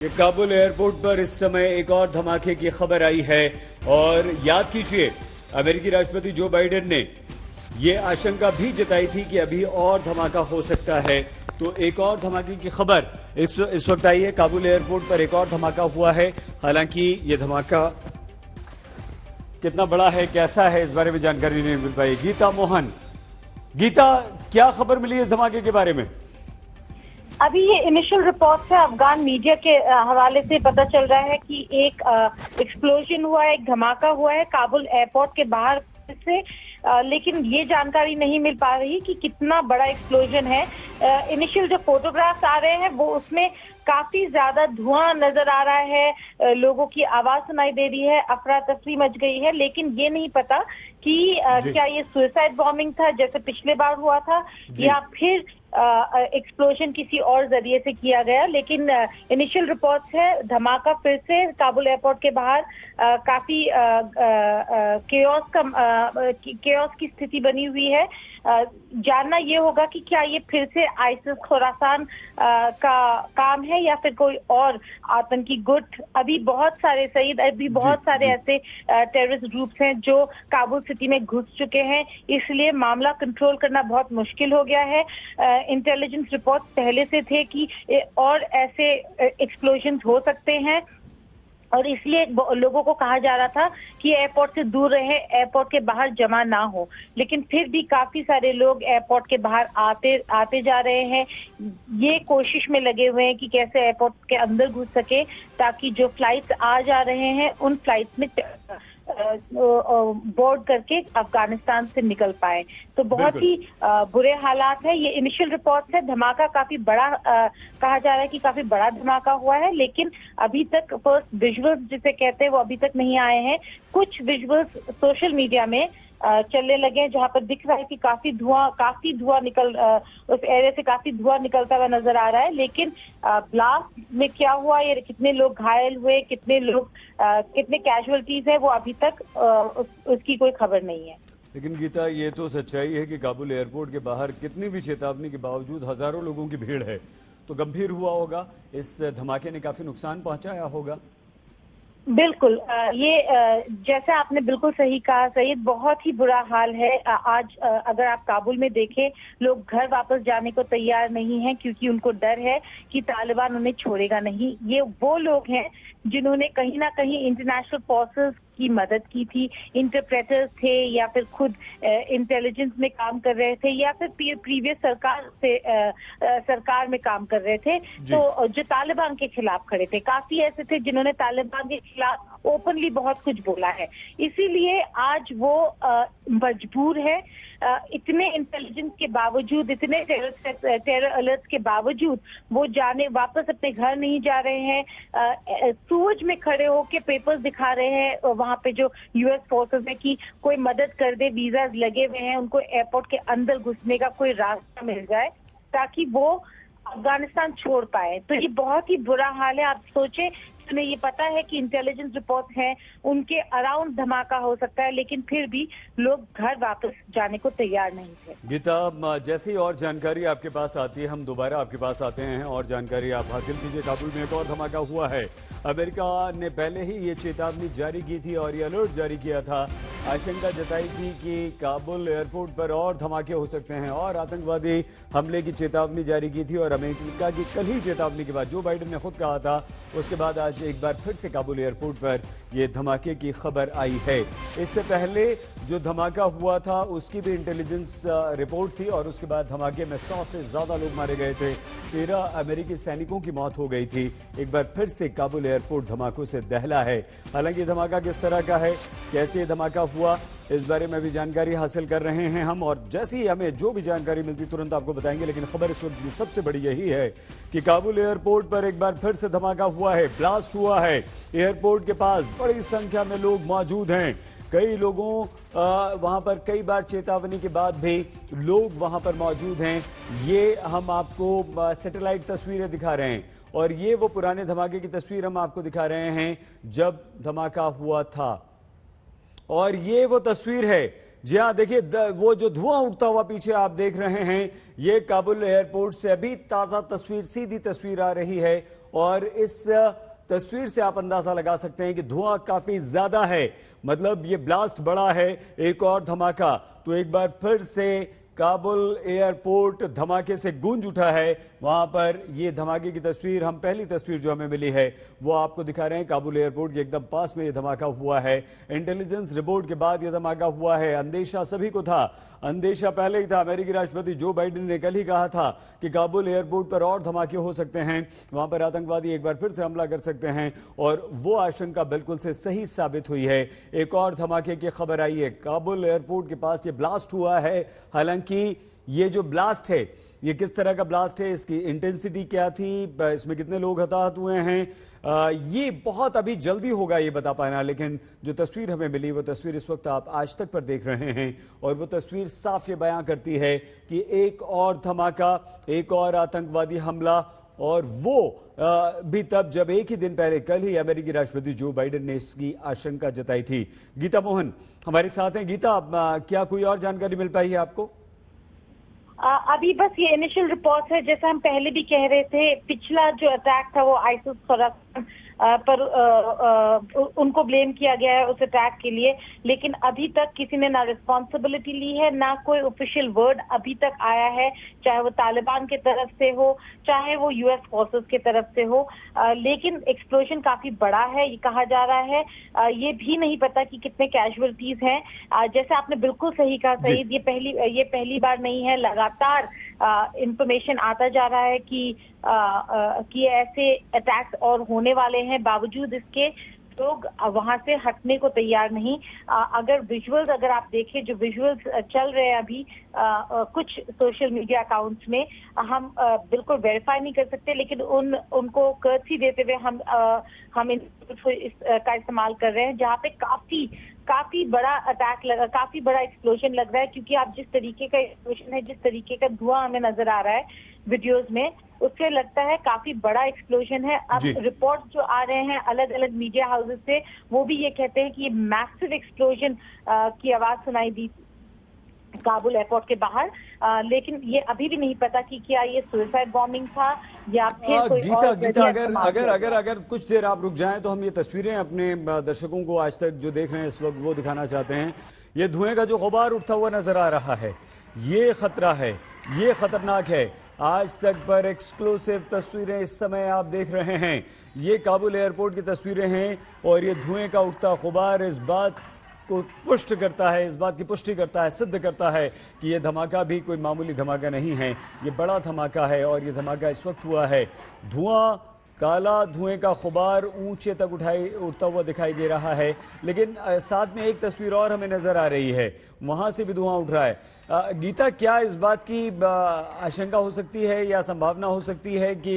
ये काबुल एयरपोर्ट पर इस समय एक और धमाके की खबर आई है और याद कीजिए अमेरिकी राष्ट्रपति जो बाइडेन ने ये आशंका भी जताई थी कि अभी और धमाका हो सकता है। तो एक और धमाके की खबर इस वक्त आई है। काबुल एयरपोर्ट पर एक और धमाका हुआ है। हालांकि ये धमाका कितना बड़ा है, कैसा है, इस बारे में जानकारी नहीं मिल पाई। गीता मोहन, गीता, क्या खबर मिली इस धमाके के बारे में? अभी ये इनिशियल रिपोर्ट से अफगान मीडिया के हवाले से पता चल रहा है कि एक एक्सप्लोजन हुआ है, एक धमाका हुआ है काबुल एयरपोर्ट के बाहर से, लेकिन ये जानकारी नहीं मिल पा रही कि कितना बड़ा एक्सप्लोजन है। इनिशियल जो फोटोग्राफ्स आ रहे हैं वो उसमें काफी ज्यादा धुआं नजर आ रहा है, लोगों की आवाज सुनाई दे रही है, अफरा तफरी मच गई है, लेकिन ये नहीं पता कि क्या ये सुसाइड बॉम्बिंग था जैसे पिछले बार हुआ था या फिर एक्सप्लोजन किसी और जरिए से किया गया। लेकिन इनिशियल रिपोर्ट्स है धमाका फिर से काबुल एयरपोर्ट के बाहर काफी केओस की स्थिति बनी हुई है। जानना ये होगा कि क्या ये फिर से आइसिस खुरासान का काम है या फिर कोई और आतंकी गुट। अभी बहुत सारे बहुत सारे ऐसे टेररिस्ट ग्रुप्स हैं जो काबुल सिटी में घुस चुके हैं, इसलिए मामला कंट्रोल करना बहुत मुश्किल हो गया है। इंटेलिजेंस रिपोर्ट पहले से थे कि और ऐसे एक्सप्लोजन हो सकते हैं और इसलिए लोगों को कहा जा रहा था कि एयरपोर्ट से दूर रहे, एयरपोर्ट के बाहर जमा ना हो, लेकिन फिर भी काफी सारे लोग एयरपोर्ट के बाहर आते जा रहे हैं। ये कोशिश में लगे हुए हैं कि कैसे एयरपोर्ट के अंदर घुस सके ताकि जो फ्लाइट्स आ जा रहे हैं उन फ्लाइट्स में बोर्ड करके अफगानिस्तान से निकल पाए। तो बहुत ही बुरे हालात है। ये इनिशियल रिपोर्ट है, धमाका काफी बड़ा कहा जा रहा है कि काफी बड़ा धमाका हुआ है, लेकिन अभी तक फर्स्ट विजुअल्स जिसे कहते हैं वो अभी तक नहीं आए हैं। कुछ विजुअल्स सोशल मीडिया में चलने लगे हैं जहां पर दिख रहा है कि काफी धुआं निकल उस एरिया से काफी धुआं निकलता हुआ नजर आ रहा है, लेकिन ब्लास्ट में क्या हुआ, ये कितने लोग घायल हुए, कितने कैजुअलिटीज है, वो अभी तक उसकी कोई खबर नहीं है। लेकिन गीता, ये तो सच्चाई है कि काबुल एयरपोर्ट के बाहर कितनी भी चेतावनी के बावजूद हजारों लोगों की भीड़ है, तो गंभीर हुआ होगा। इस धमाके ने काफी नुकसान पहुंचाया होगा। बिल्कुल, ये जैसे आपने बिल्कुल सही कहा सईद, बहुत ही बुरा हाल है। आज अगर आप काबुल में देखें, लोग घर वापस जाने को तैयार नहीं हैं क्योंकि उनको डर है कि तालिबान उन्हें छोड़ेगा नहीं। ये वो लोग हैं जिन्होंने कहीं ना कहीं इंटरनेशनल फोर्सेस की मदद की थी, इंटरप्रेटर्स थे या फिर खुद इंटेलिजेंस में काम कर रहे थे या फिर प्रीवियस सरकार में काम कर रहे थे, तो जो तालिबान के खिलाफ खड़े थे। काफी ऐसे थे जिन्होंने तालिबान के खिलाफ ओपनली बहुत कुछ बोला है, इसीलिए आज वो मजबूर है। इतने इंटेलिजेंस के बावजूद, इतने टेरर अलर्ट्स के बावजूद वो वापस अपने घर नहीं जा रहे हैं। सूरज में खड़े होके पेपर्स दिखा रहे हैं वहां पे जो यूएस फोर्सेस है कि कोई मदद कर दे, वीजा लगे हुए हैं, उनको एयरपोर्ट के अंदर घुसने का कोई रास्ता मिल जाए ताकि वो अफगानिस्तान छोड़ पाए। तो ये बहुत ही बुरा हाल है। आप सोचे, उन्हें ये पता है कि इंटेलिजेंस रिपोर्ट है उनके अराउंड धमाका हो सकता है, लेकिन फिर भी लोग घर वापस जाने को तैयार नहीं थे। गीता, जैसे ही और जानकारी आपके पास आती है हम दोबारा आपके पास आते हैं और जानकारी आप हासिल कीजिए। काबुल में एक और धमाका हुआ है। अमेरिका ने पहले ही ये चेतावनी जारी की थी और ये अलर्ट जारी किया था, आशंका जताई थी कि काबुल एयरपोर्ट पर और धमाके हो सकते हैं और आतंकवादी हमले की चेतावनी जारी की थी। और अमेरिका की कल ही चेतावनी के बाद जो बाइडेन ने खुद कहा था, उसके बाद आज एक बार फिर से काबुल एयरपोर्ट पर यह धमाके की खबर आई है। इससे पहले जो धमाका हुआ था उसकी भी इंटेलिजेंस रिपोर्ट थी और उसके बाद धमाके में 100 से ज्यादा लोग मारे गए थे, 13 अमेरिकी सैनिकों की मौत हो गई थी। एक बार फिर से काबुल एयरपोर्ट धमाकों से दहला है। हालांकि धमाका किस तरह का है, कैसे धमाका हुआ, इस बारे में भी जानकारी हासिल कर रहे हैं हम और जैसे ही हमें जो भी जानकारी मिलती तुरंत आपको बताएंगे। लेकिन खबर इस वक्त सबसे बड़ी यही है कि काबुल एयरपोर्ट पर एक बार फिर से धमाका हुआ है, ब्लास्ट हुआ है। एयरपोर्ट के पास बड़ी संख्या में लोग मौजूद हैं। कई लोगों वहां पर कई बार चेतावनी के बाद भी लोग वहां पर मौजूद हैं। ये हम आपको सैटेलाइट तस्वीरें दिखा रहे हैं और ये वो पुराने धमाके की तस्वीर हम आपको दिखा रहे हैं जब धमाका हुआ था। और ये वो तस्वीर है, जी हाँ, देखिए वो जो धुआं उठता हुआ पीछे आप देख रहे हैं, ये काबुल एयरपोर्ट से अभी ताजा तस्वीर, सीधी तस्वीर आ रही है और इस तस्वीर से आप अंदाजा लगा सकते हैं कि धुआं काफी ज्यादा है, मतलब ये ब्लास्ट बड़ा है। एक और धमाका, तो एक बार फिर से काबुल एयरपोर्ट धमाके से गूंज उठा है। वहां पर ये धमाके की तस्वीर, हम पहली तस्वीर जो हमें मिली है वो आपको दिखा रहे हैं। काबुल एयरपोर्ट के एकदम पास में ये धमाका हुआ है। इंटेलिजेंस रिपोर्ट के बाद ये धमाका हुआ है। अंदेशा सभी को था, अंदेशा पहले ही था। अमेरिकी राष्ट्रपति जो बाइडेन ने कल ही कहा था कि काबुल एयरपोर्ट पर और धमाके हो सकते हैं, वहां पर आतंकवादी एक बार फिर से हमला कर सकते हैं, और वो आशंका बिल्कुल से सही साबित हुई है। एक और धमाके की खबर आई है, काबुल एयरपोर्ट के पास ये ब्लास्ट हुआ है। हालांकि ये जो ब्लास्ट है, ये किस तरह का ब्लास्ट है, इसकी इंटेंसिटी क्या थी, इसमें कितने लोग हताहत हुए हैं, ये बहुत अभी जल्दी होगा ये बता पाना। लेकिन जो तस्वीर हमें मिली वो तस्वीर इस वक्त आप आज तक पर देख रहे हैं, और वो तस्वीर साफ ये बयां करती है कि एक और धमाका, एक और आतंकवादी हमला, और वो भी तब जब एक ही दिन पहले कल ही अमेरिकी राष्ट्रपति जो बाइडेन ने इसकी आशंका जताई थी। गीता मोहन हमारे साथ हैं। गीता, क्या कोई और जानकारी मिल पाई है आपको? अभी बस ये इनिशियल रिपोर्ट है, जैसा हम पहले भी कह रहे थे, पिछला जो अटैक था वो आइसिस खोरासान पर उनको ब्लेम किया गया है उस अटैक के लिए, लेकिन अभी तक किसी ने ना रिस्पॉन्सिबिलिटी ली है, ना कोई ऑफिशियल वर्ड अभी तक आया है, चाहे वो तालिबान की तरफ से हो, चाहे वो यूएस फोर्सेस की तरफ से हो। लेकिन एक्सप्लोजन काफी बड़ा है, ये कहा जा रहा है। ये भी नहीं पता कि कितने कैजुअलिटीज हैं। जैसे आपने बिल्कुल सही कहा सईद, ये पहली बार नहीं है, लगातार इंफॉर्मेशन आता जा रहा है कि ऐसे अटैक्स और होने वाले हैं। बावजूद इसके लोग वहां से हटने को तैयार नहीं। अगर विजुअल्स अगर आप देखें, जो विजुअल्स चल रहे हैं अभी कुछ सोशल मीडिया अकाउंट्स में, हम बिल्कुल वेरीफाई नहीं कर सकते, लेकिन उनको कर्टसी देते हुए हम इसका इस्तेमाल कर रहे हैं, जहाँ पे काफी बड़ा अटैक लगा, काफी बड़ा एक्सप्लोजन लग रहा है। क्योंकि आप जिस तरीके का एक्सप्लोजन है, जिस तरीके का धुआं हमें नजर आ रहा है वीडियोस में, उससे लगता है काफी बड़ा एक्सप्लोजन है। अब रिपोर्ट जो आ रहे हैं अलग अलग मीडिया हाउसेस से, वो भी ये कहते हैं कि ये मैसिव एक्सप्लोजन की आवाज सुनाई दी काबुल एयरपोर्ट के बाहर। लेकिन ये अभी भी नहीं पता कि क्या ये सुसाइड बॉम्बिंग था या फिर कोई गीता, अगर कुछ देर आप रुक जाएं तो हम ये तस्वीरें अपने दर्शकों को आज तक जो देख रहे हैं इस वक्त वो दिखाना चाहते हैं। ये धुएं का जो गुबार उठता हुआ नजर आ रहा है, ये खतरा है, ये खतरनाक है। आज तक पर एक्सक्लूसिव तस्वीरें इस समय आप देख रहे हैं, ये काबुल एयरपोर्ट की तस्वीरें हैं, और ये धुएं का उठता गुबार इस बात को पुष्ट करता है, इस बात की पुष्टि करता है, सिद्ध करता है कि ये धमाका भी कोई मामूली धमाका नहीं है, ये बड़ा धमाका है। और ये धमाका इस वक्त हुआ है, धुआं, काला धुएं का गुबार ऊंचे तक उठता हुआ दिखाई दे रहा है। लेकिन साथ में एक तस्वीर और हमें नजर आ रही है, वहां से भी धुआं उठ रहा है। गीता, क्या इस बात की आशंका हो सकती है या संभावना हो सकती है कि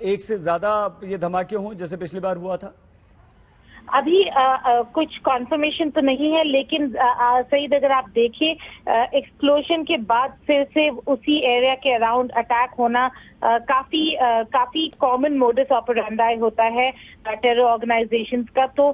एक से ज्यादा ये धमाके हों जैसे पिछली बार हुआ था? अभी कुछ कॉन्फर्मेशन तो नहीं है, लेकिन सईद अगर आप देखें, एक्सप्लोजन के बाद फिर से उसी एरिया के अराउंड अटैक होना काफी कॉमन मोडस ऑपरेंडाई होता है टेरर ऑर्गेनाइजेशंस का। तो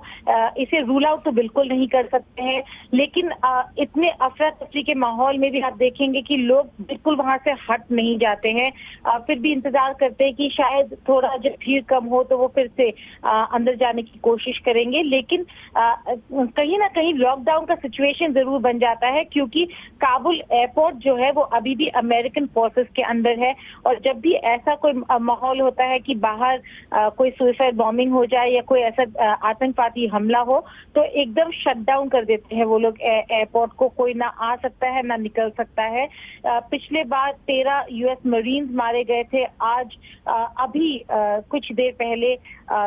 इसे रूल आउट तो बिल्कुल नहीं कर सकते हैं, लेकिन इतने अफरा तफरी के माहौल में भी आप देखेंगे कि लोग बिल्कुल वहां से हट नहीं जाते हैं, फिर भी इंतजार करते हैं कि शायद थोड़ा जब भीड़ कम हो तो वो फिर से अंदर जाने की कोशिश करेंगे। लेकिन कहीं ना कहीं लॉकडाउन का सिचुएशन जरूर बन जाता है, क्योंकि काबुल एयरपोर्ट जो है वो अभी भी अमेरिकन फोर्सेस के अंदर है, और जब भी ऐसा कोई माहौल होता है कि बाहर कोई सुसाइड बॉम्बिंग हो जाए या कोई ऐसा आतंकवादी हमला हो, तो एकदम शट डाउन कर देते हैं वो लोग एयरपोर्ट को। कोई ना आ सकता है ना निकल सकता है। पिछले बार 13 यूएस मरीन्स मारे गए थे। आज अभी कुछ देर पहले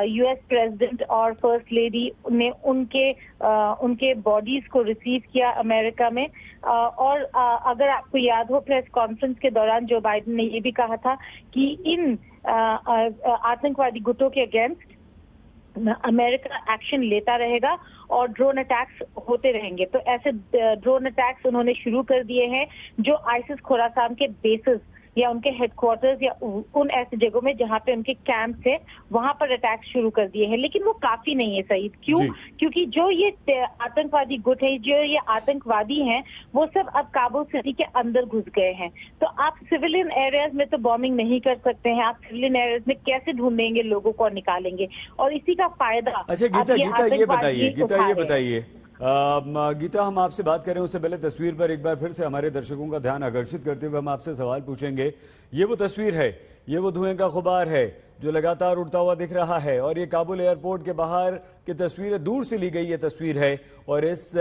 यूएस प्रेसिडेंट और फर्स्ट लेडी ने उनके बॉडीज को रिसीव किया अमेरिका में। और अगर आपको याद हो, प्रेस कॉन्फ्रेंस के दौरान जो बाइडेन ने ये भी कहा था कि इन आतंकवादी गुटों के अगेंस्ट अमेरिका एक्शन लेता रहेगा और ड्रोन अटैक्स होते रहेंगे। तो ऐसे ड्रोन अटैक्स उन्होंने शुरू कर दिए हैं जो आइसिस खोरासान के बेसिस या उनके हेडक्वार्टर्स या उन ऐसी जगहों में जहां पे उनके कैंप्स है वहां पर अटैक शुरू कर दिए हैं। लेकिन वो काफी नहीं है सईद। क्यों? क्योंकि जो ये आतंकवादी गुट है, जो ये आतंकवादी हैं, वो सब अब काबुल सिटी के अंदर घुस गए हैं। तो आप सिविलियन एरियाज में तो बॉम्बिंग नहीं कर सकते हैं। आप सिविलियन एरियाज में कैसे ढूंढेंगे लोगों को और निकालेंगे? और इसी का फायदा अच्छा गीता ये बताइए गीता, हम आपसे बात करें उससे पहले तस्वीर पर एक बार फिर से हमारे दर्शकों का ध्यान आकर्षित करते हुए हम आपसे सवाल पूछेंगे। ये वो तस्वीर है, ये वो धुएं का गुबार है जो लगातार उड़ता हुआ दिख रहा है, और ये काबुल एयरपोर्ट के बाहर की तस्वीर, दूर से ली गई ये तस्वीर है। और इस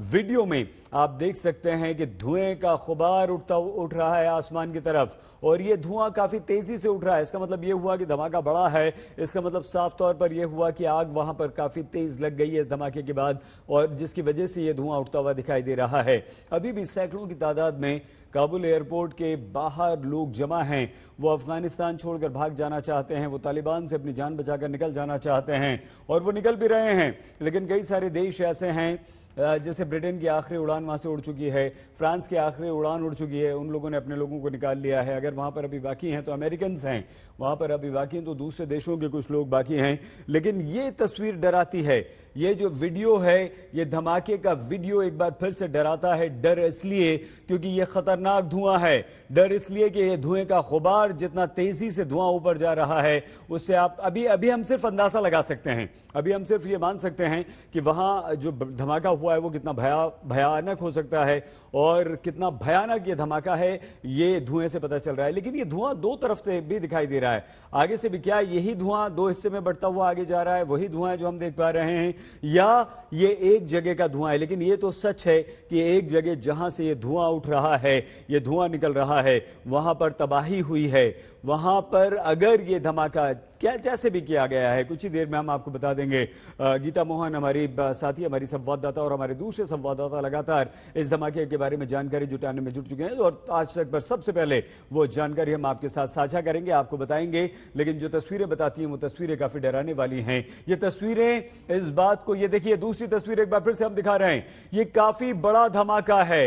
वीडियो में आप देख सकते हैं कि धुएं का गुबार उठ रहा है आसमान की तरफ, और ये धुआं काफी तेजी से उठ रहा है। इसका मतलब ये हुआ कि धमाका बड़ा है। इसका मतलब साफ तौर पर यह हुआ कि आग वहां पर काफी तेज लग गई है इस धमाके के बाद, और जिसकी वजह से यह धुआं उठता हुआ दिखाई दे रहा है। अभी भी सैकड़ों की तादाद में काबुल एयरपोर्ट के बाहर लोग जमा हैं। वो अफगानिस्तान छोड़कर भाग जाना चाहते हैं, वो तालिबान से अपनी जान बचाकर निकल जाना चाहते हैं, और वो निकल भी रहे हैं। लेकिन कई सारे देश ऐसे हैं, जैसे ब्रिटेन की आखिरी उड़ान वहां से उड़ चुकी है, फ्रांस की आखिरी उड़ान उड़ चुकी है, उन लोगों ने अपने लोगों को निकाल लिया है। अगर वहां पर अभी बाकी हैं तो अमेरिकन हैं, वहां पर अभी बाकी हैं तो दूसरे देशों के कुछ लोग बाकी हैं। लेकिन ये तस्वीर डराती है। ये जो वीडियो है, ये धमाके का वीडियो एक बार फिर से डराता है। डर इसलिए क्योंकि ये खतरनाक धुआं है, डर इसलिए कि ये धुएं का गुबार जितना तेजी से धुआं ऊपर जा रहा है, उससे आप अभी हम सिर्फ अंदाजा लगा सकते हैं, अभी हम सिर्फ ये मान सकते हैं कि वहां जो धमाका हुआ है वो कितना भयानक हो सकता है, और कितना भयानक ये धमाका है ये धुएं से पता चल रहा है। लेकिन ये धुआं दो तरफ से भी दिखाई दे रहा है, आगे से भी। क्या यही धुआं दो हिस्से में बढ़ता हुआ आगे जा रहा है? वही धुआं है जो हम देख पा रहे हैं, या ये एक जगह का धुआं है? लेकिन ये तो सच है कि एक जगह जहां से ये धुआं उठ रहा है, ये धुआं निकल रहा है, वहां पर तबाही हुई है। वहां पर अगर ये धमाका क्या जैसे भी किया गया है, कुछ ही देर में हम आपको बता देंगे। गीता मोहन हमारी साथी, हमारी संवाददाता, और हमारे दूसरे संवाददाता लगातार इस धमाके के बारे में जानकारी जुटाने में जुट चुके हैं, और आज तक पर सबसे पहले वो जानकारी हम आपके साथ साझा करेंगे, आपको बताएंगे। लेकिन जो तस्वीरें बताती हैं वो तस्वीरें काफी डराने वाली हैं। ये तस्वीरें इस बात को, ये देखिए दूसरी तस्वीर एक बार फिर से हम दिखा रहे हैं, ये काफी बड़ा धमाका है।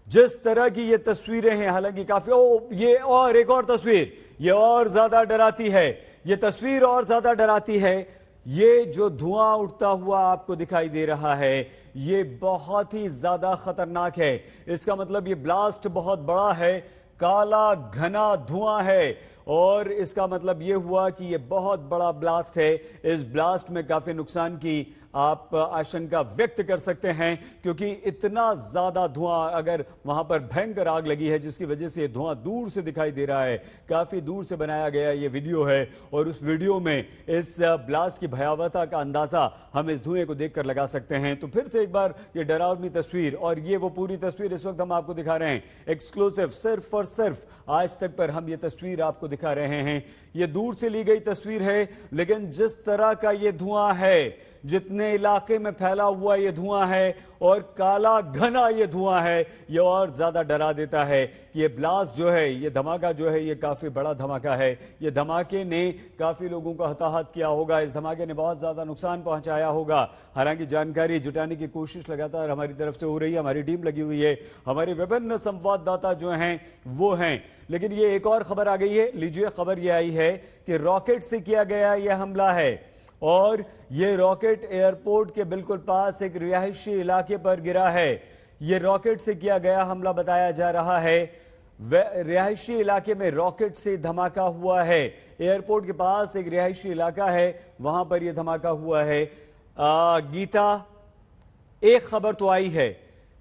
जिस तरह की ये तस्वीरें हैं, हालांकि काफी ये और एक और तस्वीर, ये और ज्यादा डराती है। ये तस्वीर और ज्यादा डराती है। ये जो धुआं उठता हुआ आपको दिखाई दे रहा है, ये बहुत ही ज्यादा खतरनाक है। इसका मतलब ये ब्लास्ट बहुत बड़ा है, काला घना धुआं है, और इसका मतलब यह हुआ कि यह बहुत बड़ा ब्लास्ट है। इस ब्लास्ट में काफी नुकसान की आप आशंका व्यक्त कर सकते हैं, क्योंकि इतना ज्यादा धुआं, अगर वहां पर भयंकर आग लगी है जिसकी वजह से धुआं दूर से दिखाई दे रहा है, काफी दूर से बनाया गया ये वीडियो है, और उस वीडियो में इस ब्लास्ट की भयावहता का अंदाजा हम इस धुएं को देखकर लगा सकते हैं। तो फिर से एक बार ये डरावनी तस्वीर, और ये वो पूरी तस्वीर इस वक्त हम आपको दिखा रहे हैं, एक्सक्लूसिव, सिर्फ और सिर्फ आज तक पर हम ये तस्वीर आपको दिखा रहे हैं। ये दूर से ली गई तस्वीर है, लेकिन जिस तरह का ये धुआं है, जितने इलाके में फैला हुआ ये धुआं है, और काला घना ये धुआं है, ये और ज्यादा डरा देता है कि ये ब्लास्ट जो है, ये धमाका जो है, ये काफी बड़ा धमाका है। ये धमाके ने काफी लोगों को हताहत किया होगा, इस धमाके ने बहुत ज्यादा नुकसान पहुंचाया होगा। हालांकि जानकारी जुटाने की कोशिश लगातार हमारी तरफ से हो रही है, हमारी टीम लगी हुई है, हमारे विभिन्न संवाददाता जो हैं वो हैं। लेकिन ये एक और खबर आ गई है, लीजिए खबर ये आई है कि रॉकेट से किया गया यह हमला है, और ये रॉकेट एयरपोर्ट के बिल्कुल पास एक रिहायशी इलाके पर गिरा है। ये रॉकेट से किया गया हमला बताया जा रहा है। रिहायशी इलाके में रॉकेट से धमाका हुआ है। एयरपोर्ट के पास एक रिहायशी इलाका है, वहां पर यह धमाका हुआ है। गीता, एक खबर तो आई है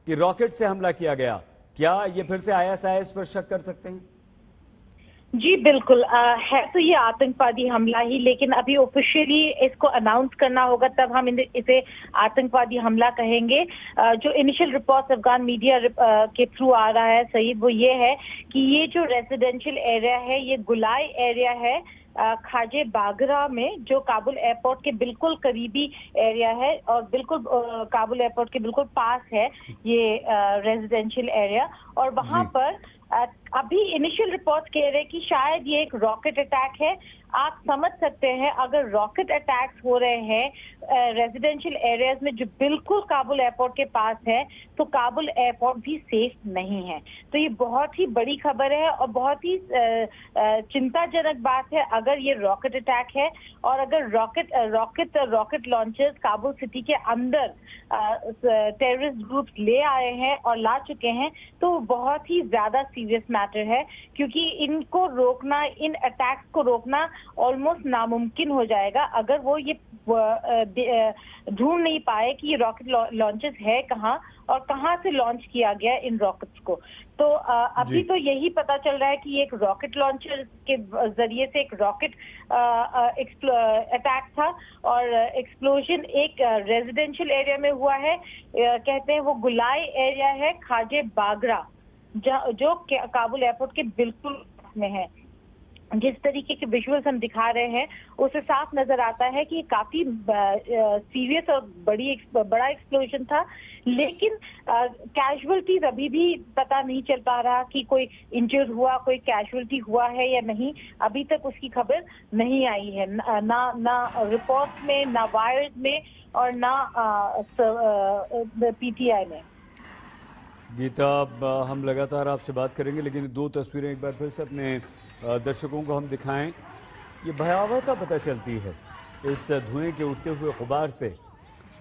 कि रॉकेट से हमला किया गया, क्या ये फिर से ISIS पर शक कर सकते हैं? जी बिल्कुल, है तो ये आतंकवादी हमला ही, लेकिन अभी ऑफिशियली इसको अनाउंस करना होगा, तब हम इसे आतंकवादी हमला कहेंगे। जो इनिशियल रिपोर्ट्स अफगान मीडिया के थ्रू आ रहा है सईद, वो ये है कि ये जो रेजिडेंशियल एरिया है, ये गुलाई एरिया है खाजे बागरा में, जो काबुल एयरपोर्ट के बिल्कुल करीबी एरिया है, और बिल्कुल काबुल एयरपोर्ट के बिल्कुल पास है ये रेजिडेंशियल एरिया। और वहां पर अभी इनिशियल रिपोर्ट्स कह रहे हैं कि शायद ये एक रॉकेट अटैक है, आप समझ सकते हैं अगर रॉकेट अटैक्स हो रहे हैं रेजिडेंशियल एरियाज में जो बिल्कुल काबुल एयरपोर्ट के पास है, तो काबुल एयरपोर्ट भी सेफ नहीं है। तो ये बहुत ही बड़ी खबर है और बहुत ही चिंताजनक बात है अगर ये रॉकेट अटैक है और अगर रॉकेट लॉन्चर्स काबुल सिटी के अंदर टेररिस्ट ग्रुप्स ले आए हैं और ला चुके हैं, तो बहुत ही ज्यादा सीरियस मैटर है, क्योंकि इनको रोकना, इन अटैक्स को रोकना ऑलमोस्ट नामुमकिन हो जाएगा अगर वो ये ढूंढ नहीं पाए कि ये रॉकेट लॉन्चेस है कहाँ और कहाँ से लॉन्च किया गया इन रॉकेट्स को। तो अभी तो यही पता चल रहा है कि एक रॉकेट लॉन्चर के जरिए से एक रॉकेट अटैक था और एक्सप्लोजन एक रेजिडेंशियल एरिया में हुआ है। कहते हैं वो गुलाई एरिया है, खाजे बागरा, जो काबुल एयरपोर्ट के बिल्कुल में है। जिस तरीके के विजुअल्स हम दिखा रहे हैं उससे साफ नजर आता है कि काफी सीरियस और बड़ा एक्सप्लोजन था, लेकिन कैजुअल्टीज अभी भी पता नहीं चल पा रहा कि कोई इंजर्ड हुआ, कोई कैजुअल्टी हुआ है या नहीं। अभी तक उसकी खबर नहीं आई है, ना रिपोर्ट में, ना वायर्स में और ना पीटीआई में। गीता, हम लगातार आपसे बात करेंगे, लेकिन दो तस्वीरें एक बार फिर से अपने दर्शकों को हम दिखाएं। ये भयावहता पता चलती है इस धुएं के उठते हुए गुबार से,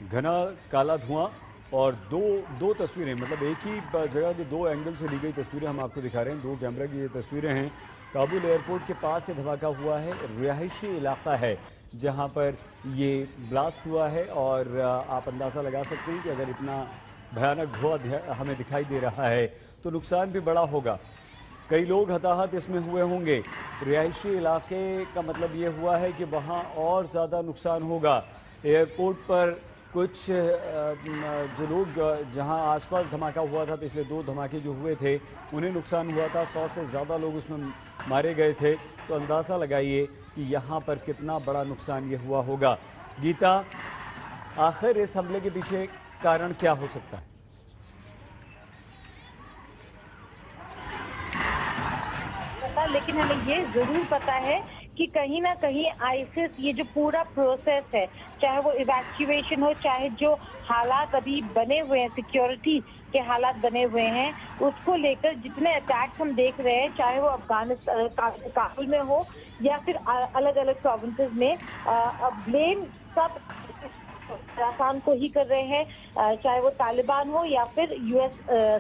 घना काला धुआं और दो तस्वीरें, मतलब एक ही जगह के दो एंगल से ली गई तस्वीरें हम आपको दिखा रहे हैं। 2 कैमरा की ये तस्वीरें हैं। काबुल एयरपोर्ट के पास से धमाका हुआ है, रिहायशी इलाका है जहां पर ये ब्लास्ट हुआ है और आप अंदाज़ा लगा सकते हैं कि अगर इतना भयानक धुआं हमें दिखाई दे रहा है तो नुकसान भी बड़ा होगा। कई लोग हताहत इसमें हुए होंगे। रिहायशी इलाके का मतलब ये हुआ है कि वहाँ और ज़्यादा नुकसान होगा। एयरपोर्ट पर कुछ जो लोग जहाँ आसपास धमाका हुआ था, पिछले 2 धमाके जो हुए थे उन्हें नुकसान हुआ था, 100 से ज़्यादा लोग उसमें मारे गए थे। तो अंदाज़ा लगाइए कि यहाँ पर कितना बड़ा नुकसान ये हुआ होगा। गीता, आखिर इस हमले के पीछे कारण क्या हो सकता है? लेकिन हमें ये जरूर पता है कि कहीं ना कहीं आईसिस, ये जो पूरा प्रोसेस है, चाहे वो इवैक्यूएशन हो, चाहे जो हालात अभी बने हुए हैं, सिक्योरिटी के हालात बने हुए हैं, उसको लेकर जितने अटैक्स हम देख रहे हैं, चाहे वो अफगानिस्तान काबुल में हो या फिर अलग अलग प्रोविंसेस में, ब्लेम सब खुरासान को ही कर रहे हैं, चाहे वो तालिबान हो या फिर यूएस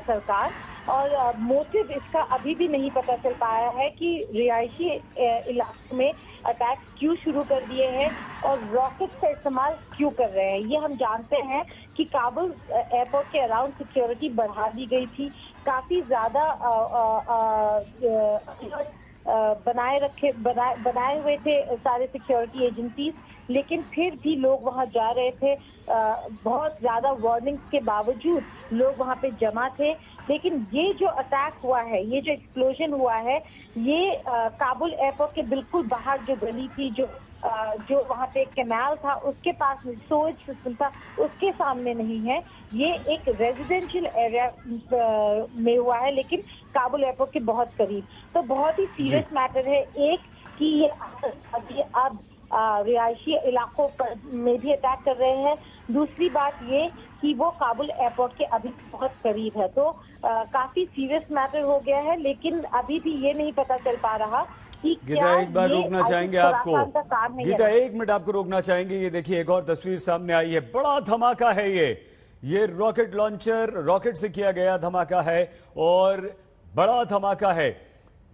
सरकार। और मोटिव इसका अभी भी नहीं पता चल पाया है कि रिहायशी इलाकों में अटैक क्यों शुरू कर दिए हैं और रॉकेट का इस्तेमाल क्यों कर रहे हैं। ये हम जानते हैं कि काबुल एयरपोर्ट के अराउंड सिक्योरिटी बढ़ा दी गई थी, काफी ज्यादा बनाए हुए थे सारे सिक्योरिटी एजेंसीज, लेकिन फिर भी लोग वहां जा रहे थे। बहुत ज्यादा वार्निंग्स के बावजूद लोग वहां पे जमा थे। लेकिन ये जो अटैक हुआ है, ये जो एक्सप्लोजन हुआ है, ये काबुल एयरपोर्ट के बिल्कुल बाहर जो गली थी, जो वहाँ पे एक कैनाल था, उसके पास सोच सिस्टम था, उसके सामने नहीं है। ये एक रेजिडेंशियल एरिया में हुआ है, लेकिन काबुल एयरपोर्ट के बहुत करीब। तो बहुत ही सीरियस मैटर है, एक कि ये अब रिहायशी इलाकों पर में भी अटैक कर रहे हैं। दूसरी बात ये कि वो काबुल एयरपोर्ट के अभी बहुत करीब है। तो काफी सीरियस मैटर हो गया है, लेकिन अभी भी ये नहीं पता चल पा रहा कि गीता, एक बार रोकना चाहेंगे आपको। गीता, 1 मिनट आपको रोकना चाहेंगे। ये देखिए, एक और तस्वीर सामने आई है। बड़ा धमाका है ये रॉकेट लॉन्चर, रॉकेट से किया गया धमाका है और बड़ा धमाका है।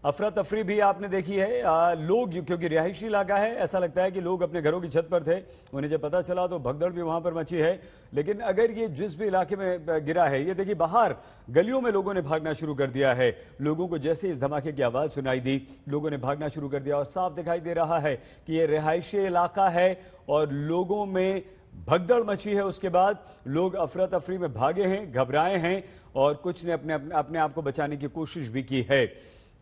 अफरा तफरी भी आपने देखी है। लोग, क्योंकि रिहायशी इलाका है, ऐसा लगता है कि लोग अपने घरों की छत पर थे, उन्हें जब पता चला तो भगदड़ भी वहां पर मची है। लेकिन अगर ये जिस भी इलाके में गिरा है, ये देखिए बाहर गलियों में लोगों ने भागना शुरू कर दिया है। लोगों को जैसे इस धमाके की आवाज सुनाई दी, लोगों ने भागना शुरू कर दिया और साफ दिखाई दे रहा है कि ये रिहायशी इलाका है और लोगों में भगदड़ मची है। उसके बाद लोग अफरा तफरी में भागे हैं, घबराए हैं और कुछ ने अपने आप को बचाने की कोशिश भी की है।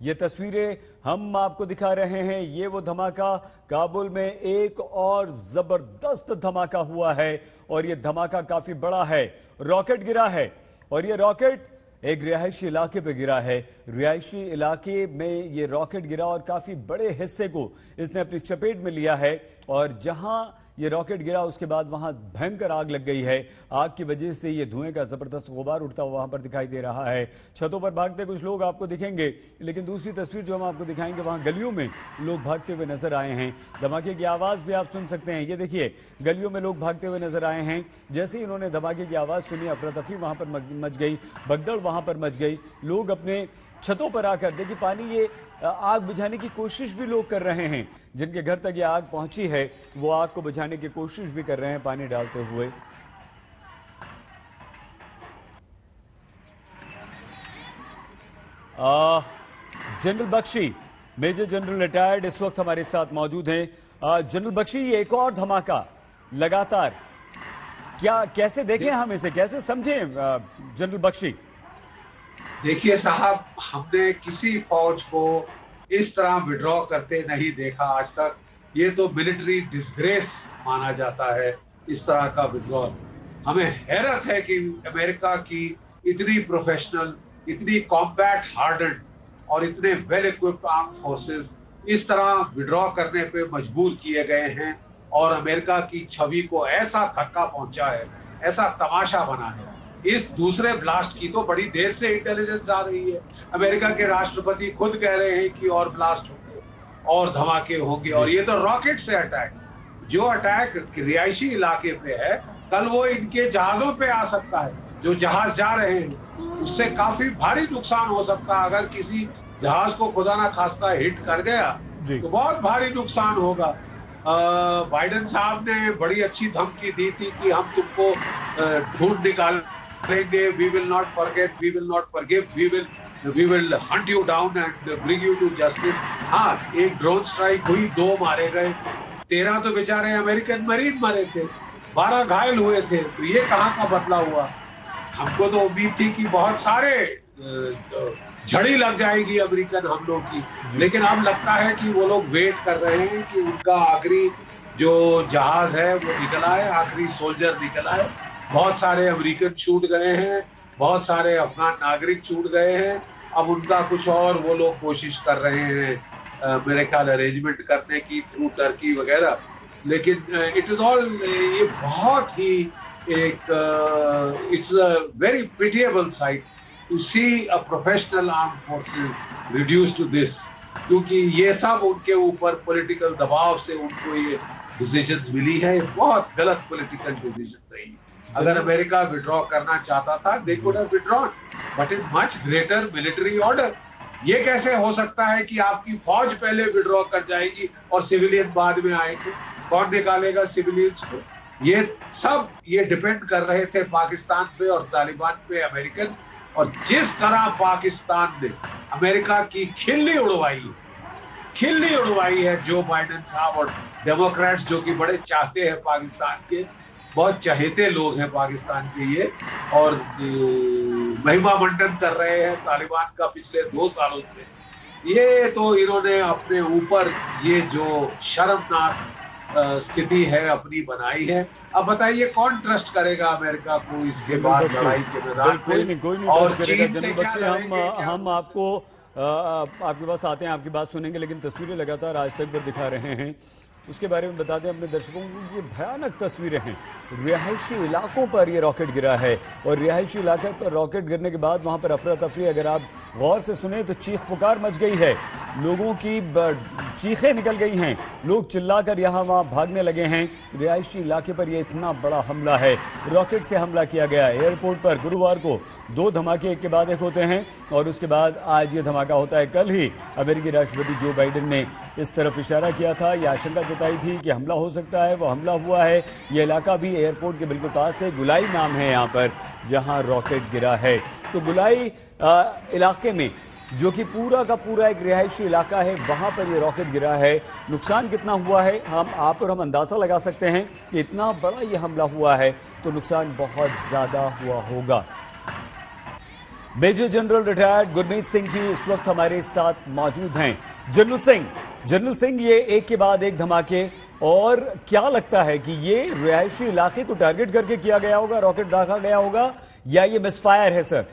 ये तस्वीरें हम आपको दिखा रहे हैं। ये वो धमाका, काबुल में एक और जबरदस्त धमाका हुआ है और ये धमाका काफी बड़ा है। रॉकेट गिरा है और ये रॉकेट एक रिहायशी इलाके पे गिरा है। रिहायशी इलाके में ये रॉकेट गिरा और काफी बड़े हिस्से को इसने अपनी चपेट में लिया है और जहां ये रॉकेट गिरा उसके बाद वहां भयंकर आग लग गई है। आग की वजह से ये धुएं का जबरदस्त गुबार उठता हुआ वहां पर दिखाई दे रहा है। छतों पर भागते कुछ लोग आपको दिखेंगे, लेकिन दूसरी तस्वीर जो हम आपको दिखाएंगे वहां गलियों में लोग भागते हुए नजर आए हैं। धमाके की आवाज भी आप सुन सकते हैं। ये देखिए, गलियों में लोग भागते हुए नजर आए हैं। जैसे ही इन्होंने धमाके की आवाज सुनी, अफरा तफरी वहां पर मच गई, भगदड़ वहां पर मच गई। लोग अपने छतों पर आकर देखिए, पानी ये आग बुझाने की कोशिश भी लोग कर रहे हैं। जिनके घर तक ये आग पहुंची है वो आग को बुझाने की कोशिश भी कर रहे हैं पानी डालते हुए। General Bakshi, major general retired, इस वक्त हमारे साथ मौजूद हैं। जनरल बख्शी, ये एक और धमाका लगातार, क्या कैसे देखें हम इसे, कैसे समझें जनरल बख्शी? देखिए साहब, हमने किसी फौज को इस तरह विड्रॉ करते नहीं देखा आज तक। ये तो मिलिट्री डिसग्रेस माना जाता है इस तरह का विड्रॉल। हमें हैरत है कि अमेरिका की इतनी प्रोफेशनल, इतनी कॉम्बैट हार्डन्ड और इतने वेल इक्विप्ड आर्म फोर्सेस इस तरह विड्रॉ करने पे मजबूर किए गए हैं और अमेरिका की छवि को ऐसा धक्का पहुंचा है, ऐसा तमाशा बना है। इस दूसरे ब्लास्ट की तो बड़ी देर से इंटेलिजेंस आ रही है। अमेरिका के राष्ट्रपति खुद कह रहे हैं कि और ब्लास्ट होंगे और धमाके होंगे, और ये तो रॉकेट से अटैक, जो अटैक रिहायशी इलाके पे है, कल वो इनके जहाजों पे आ सकता है। जो जहाज जा रहे हैं उससे काफी भारी नुकसान हो सकता है। अगर किसी जहाज को खुदा ना खास्ता हिट कर गया तो बहुत भारी नुकसान होगा। बाइडेन साहब ने बड़ी अच्छी धमकी दी थी कि हम तुमको ढूंढ निकाल देंगे, we will not forget, we will not forgive, we will hunt you down and bring you to justice. हाँ, एक ड्रोन स्ट्राइक हुई, 2 मारे गए, 13 तो बेचारे अमेरिकन मरीन मरे थे, 12 घायल हुए थे। तो ये कहाँ का बदला हुआ? हमको तो उम्मीद थी कि बहुत सारे झड़ी लग जाएगी अमेरिकन हमलों की, लेकिन अब लगता है कि वो लोग वेट कर रहे हैं कि उनका आखिरी जो जहाज है वो निकल आए, आखिरी सोल्जर निकल आए। बहुत सारे अमेरिकन छूट गए हैं, बहुत सारे अफगान नागरिक छूट गए हैं। अब उनका कुछ और वो लोग कोशिश कर रहे हैं मेरे ख्याल अरेंजमेंट करने की थ्रू टर्की वगैरह। लेकिन इट इज ऑल, ये बहुत ही एक it's a very pitiable sight to see a professional arm forces reduce to this, क्योंकि ये सब उनके ऊपर पॉलिटिकल दबाव से उनको ये डिसीजन मिली है। बहुत गलत पॉलिटिकल डिसीजन रही। अगर अमेरिका विड्रॉ करना चाहता था, they could have withdrawn, but in much greater military order. ये कैसे हो सकता है कि आपकी फौज पहले विड्रॉ कर जाएगी और सिविलियन बाद में आएंगे? कौन निकालेगा सिविलियंस को? ये डिपेंड कर रहे थे पाकिस्तान पे और तालिबान पे अमेरिकन। और जिस तरह पाकिस्तान ने अमेरिका की खिल्ली उड़वाई है जो बाइडेन साहब और डेमोक्रेट्स, जो कि बड़े चाहते हैं पाकिस्तान के, बहुत चहेते लोग हैं पाकिस्तान के ये, और महिमा मंडन कर रहे हैं तालिबान का पिछले 2 सालों से। ये तो इन्होंने अपने ऊपर ये जो शर्मनाक स्थिति है अपनी बनाई है। अब बताइए, कौन ट्रस्ट करेगा अमेरिका को इसके बाद लड़ाई के मैदान में? और चीन से हम आपको आपके पास आते हैं, आपकी बात सुनेंगे, लेकिन तस्वीरें लगातार आज तक पर दिखा रहे हैं, उसके बारे में बता दें अपने दर्शकों को। ये भयानक तस्वीरें हैं, रिहायशी इलाकों पर ये रॉकेट गिरा है और रिहायशी इलाके पर रॉकेट गिरने के बाद वहां पर अफरा तफरी, अगर आप गौर से सुने तो चीख पुकार मच गई है, लोगों की चीखें निकल गई हैं, लोग चिल्लाकर यहाँ वहाँ भागने लगे हैं। रिहायशी इलाके पर यह इतना बड़ा हमला है, रॉकेट से हमला किया गया। एयरपोर्ट पर गुरुवार को 2 धमाके एक के बाद एक होते हैं और उसके बाद आज ये धमाका होता है। कल ही अमेरिकी राष्ट्रपति जो बाइडेन ने इस तरफ इशारा किया था, यह आशंका जताई थी कि हमला हो सकता है, वो हमला हुआ है। यह इलाका भी एयरपोर्ट के बिल्कुल पास है, गुलाई नाम है यहाँ पर जहाँ रॉकेट गिरा है। तो गुलाई इलाके में, जो कि पूरा का पूरा एक रिहायशी इलाका है, वहां पर ये रॉकेट गिरा है। नुकसान कितना हुआ है हम अंदाजा लगा सकते हैं कि इतना बड़ा ये हमला हुआ है तो नुकसान बहुत ज्यादा हुआ होगा। Major general retired Gurmeet Singh ji इस वक्त हमारे साथ मौजूद हैं। जनरल सिंह, ये एक के बाद एक धमाके, और क्या लगता है कि ये रिहायशी इलाके को टारगेट करके किया गया होगा, रॉकेट दागा गया होगा, या ये मिसफायर है सर?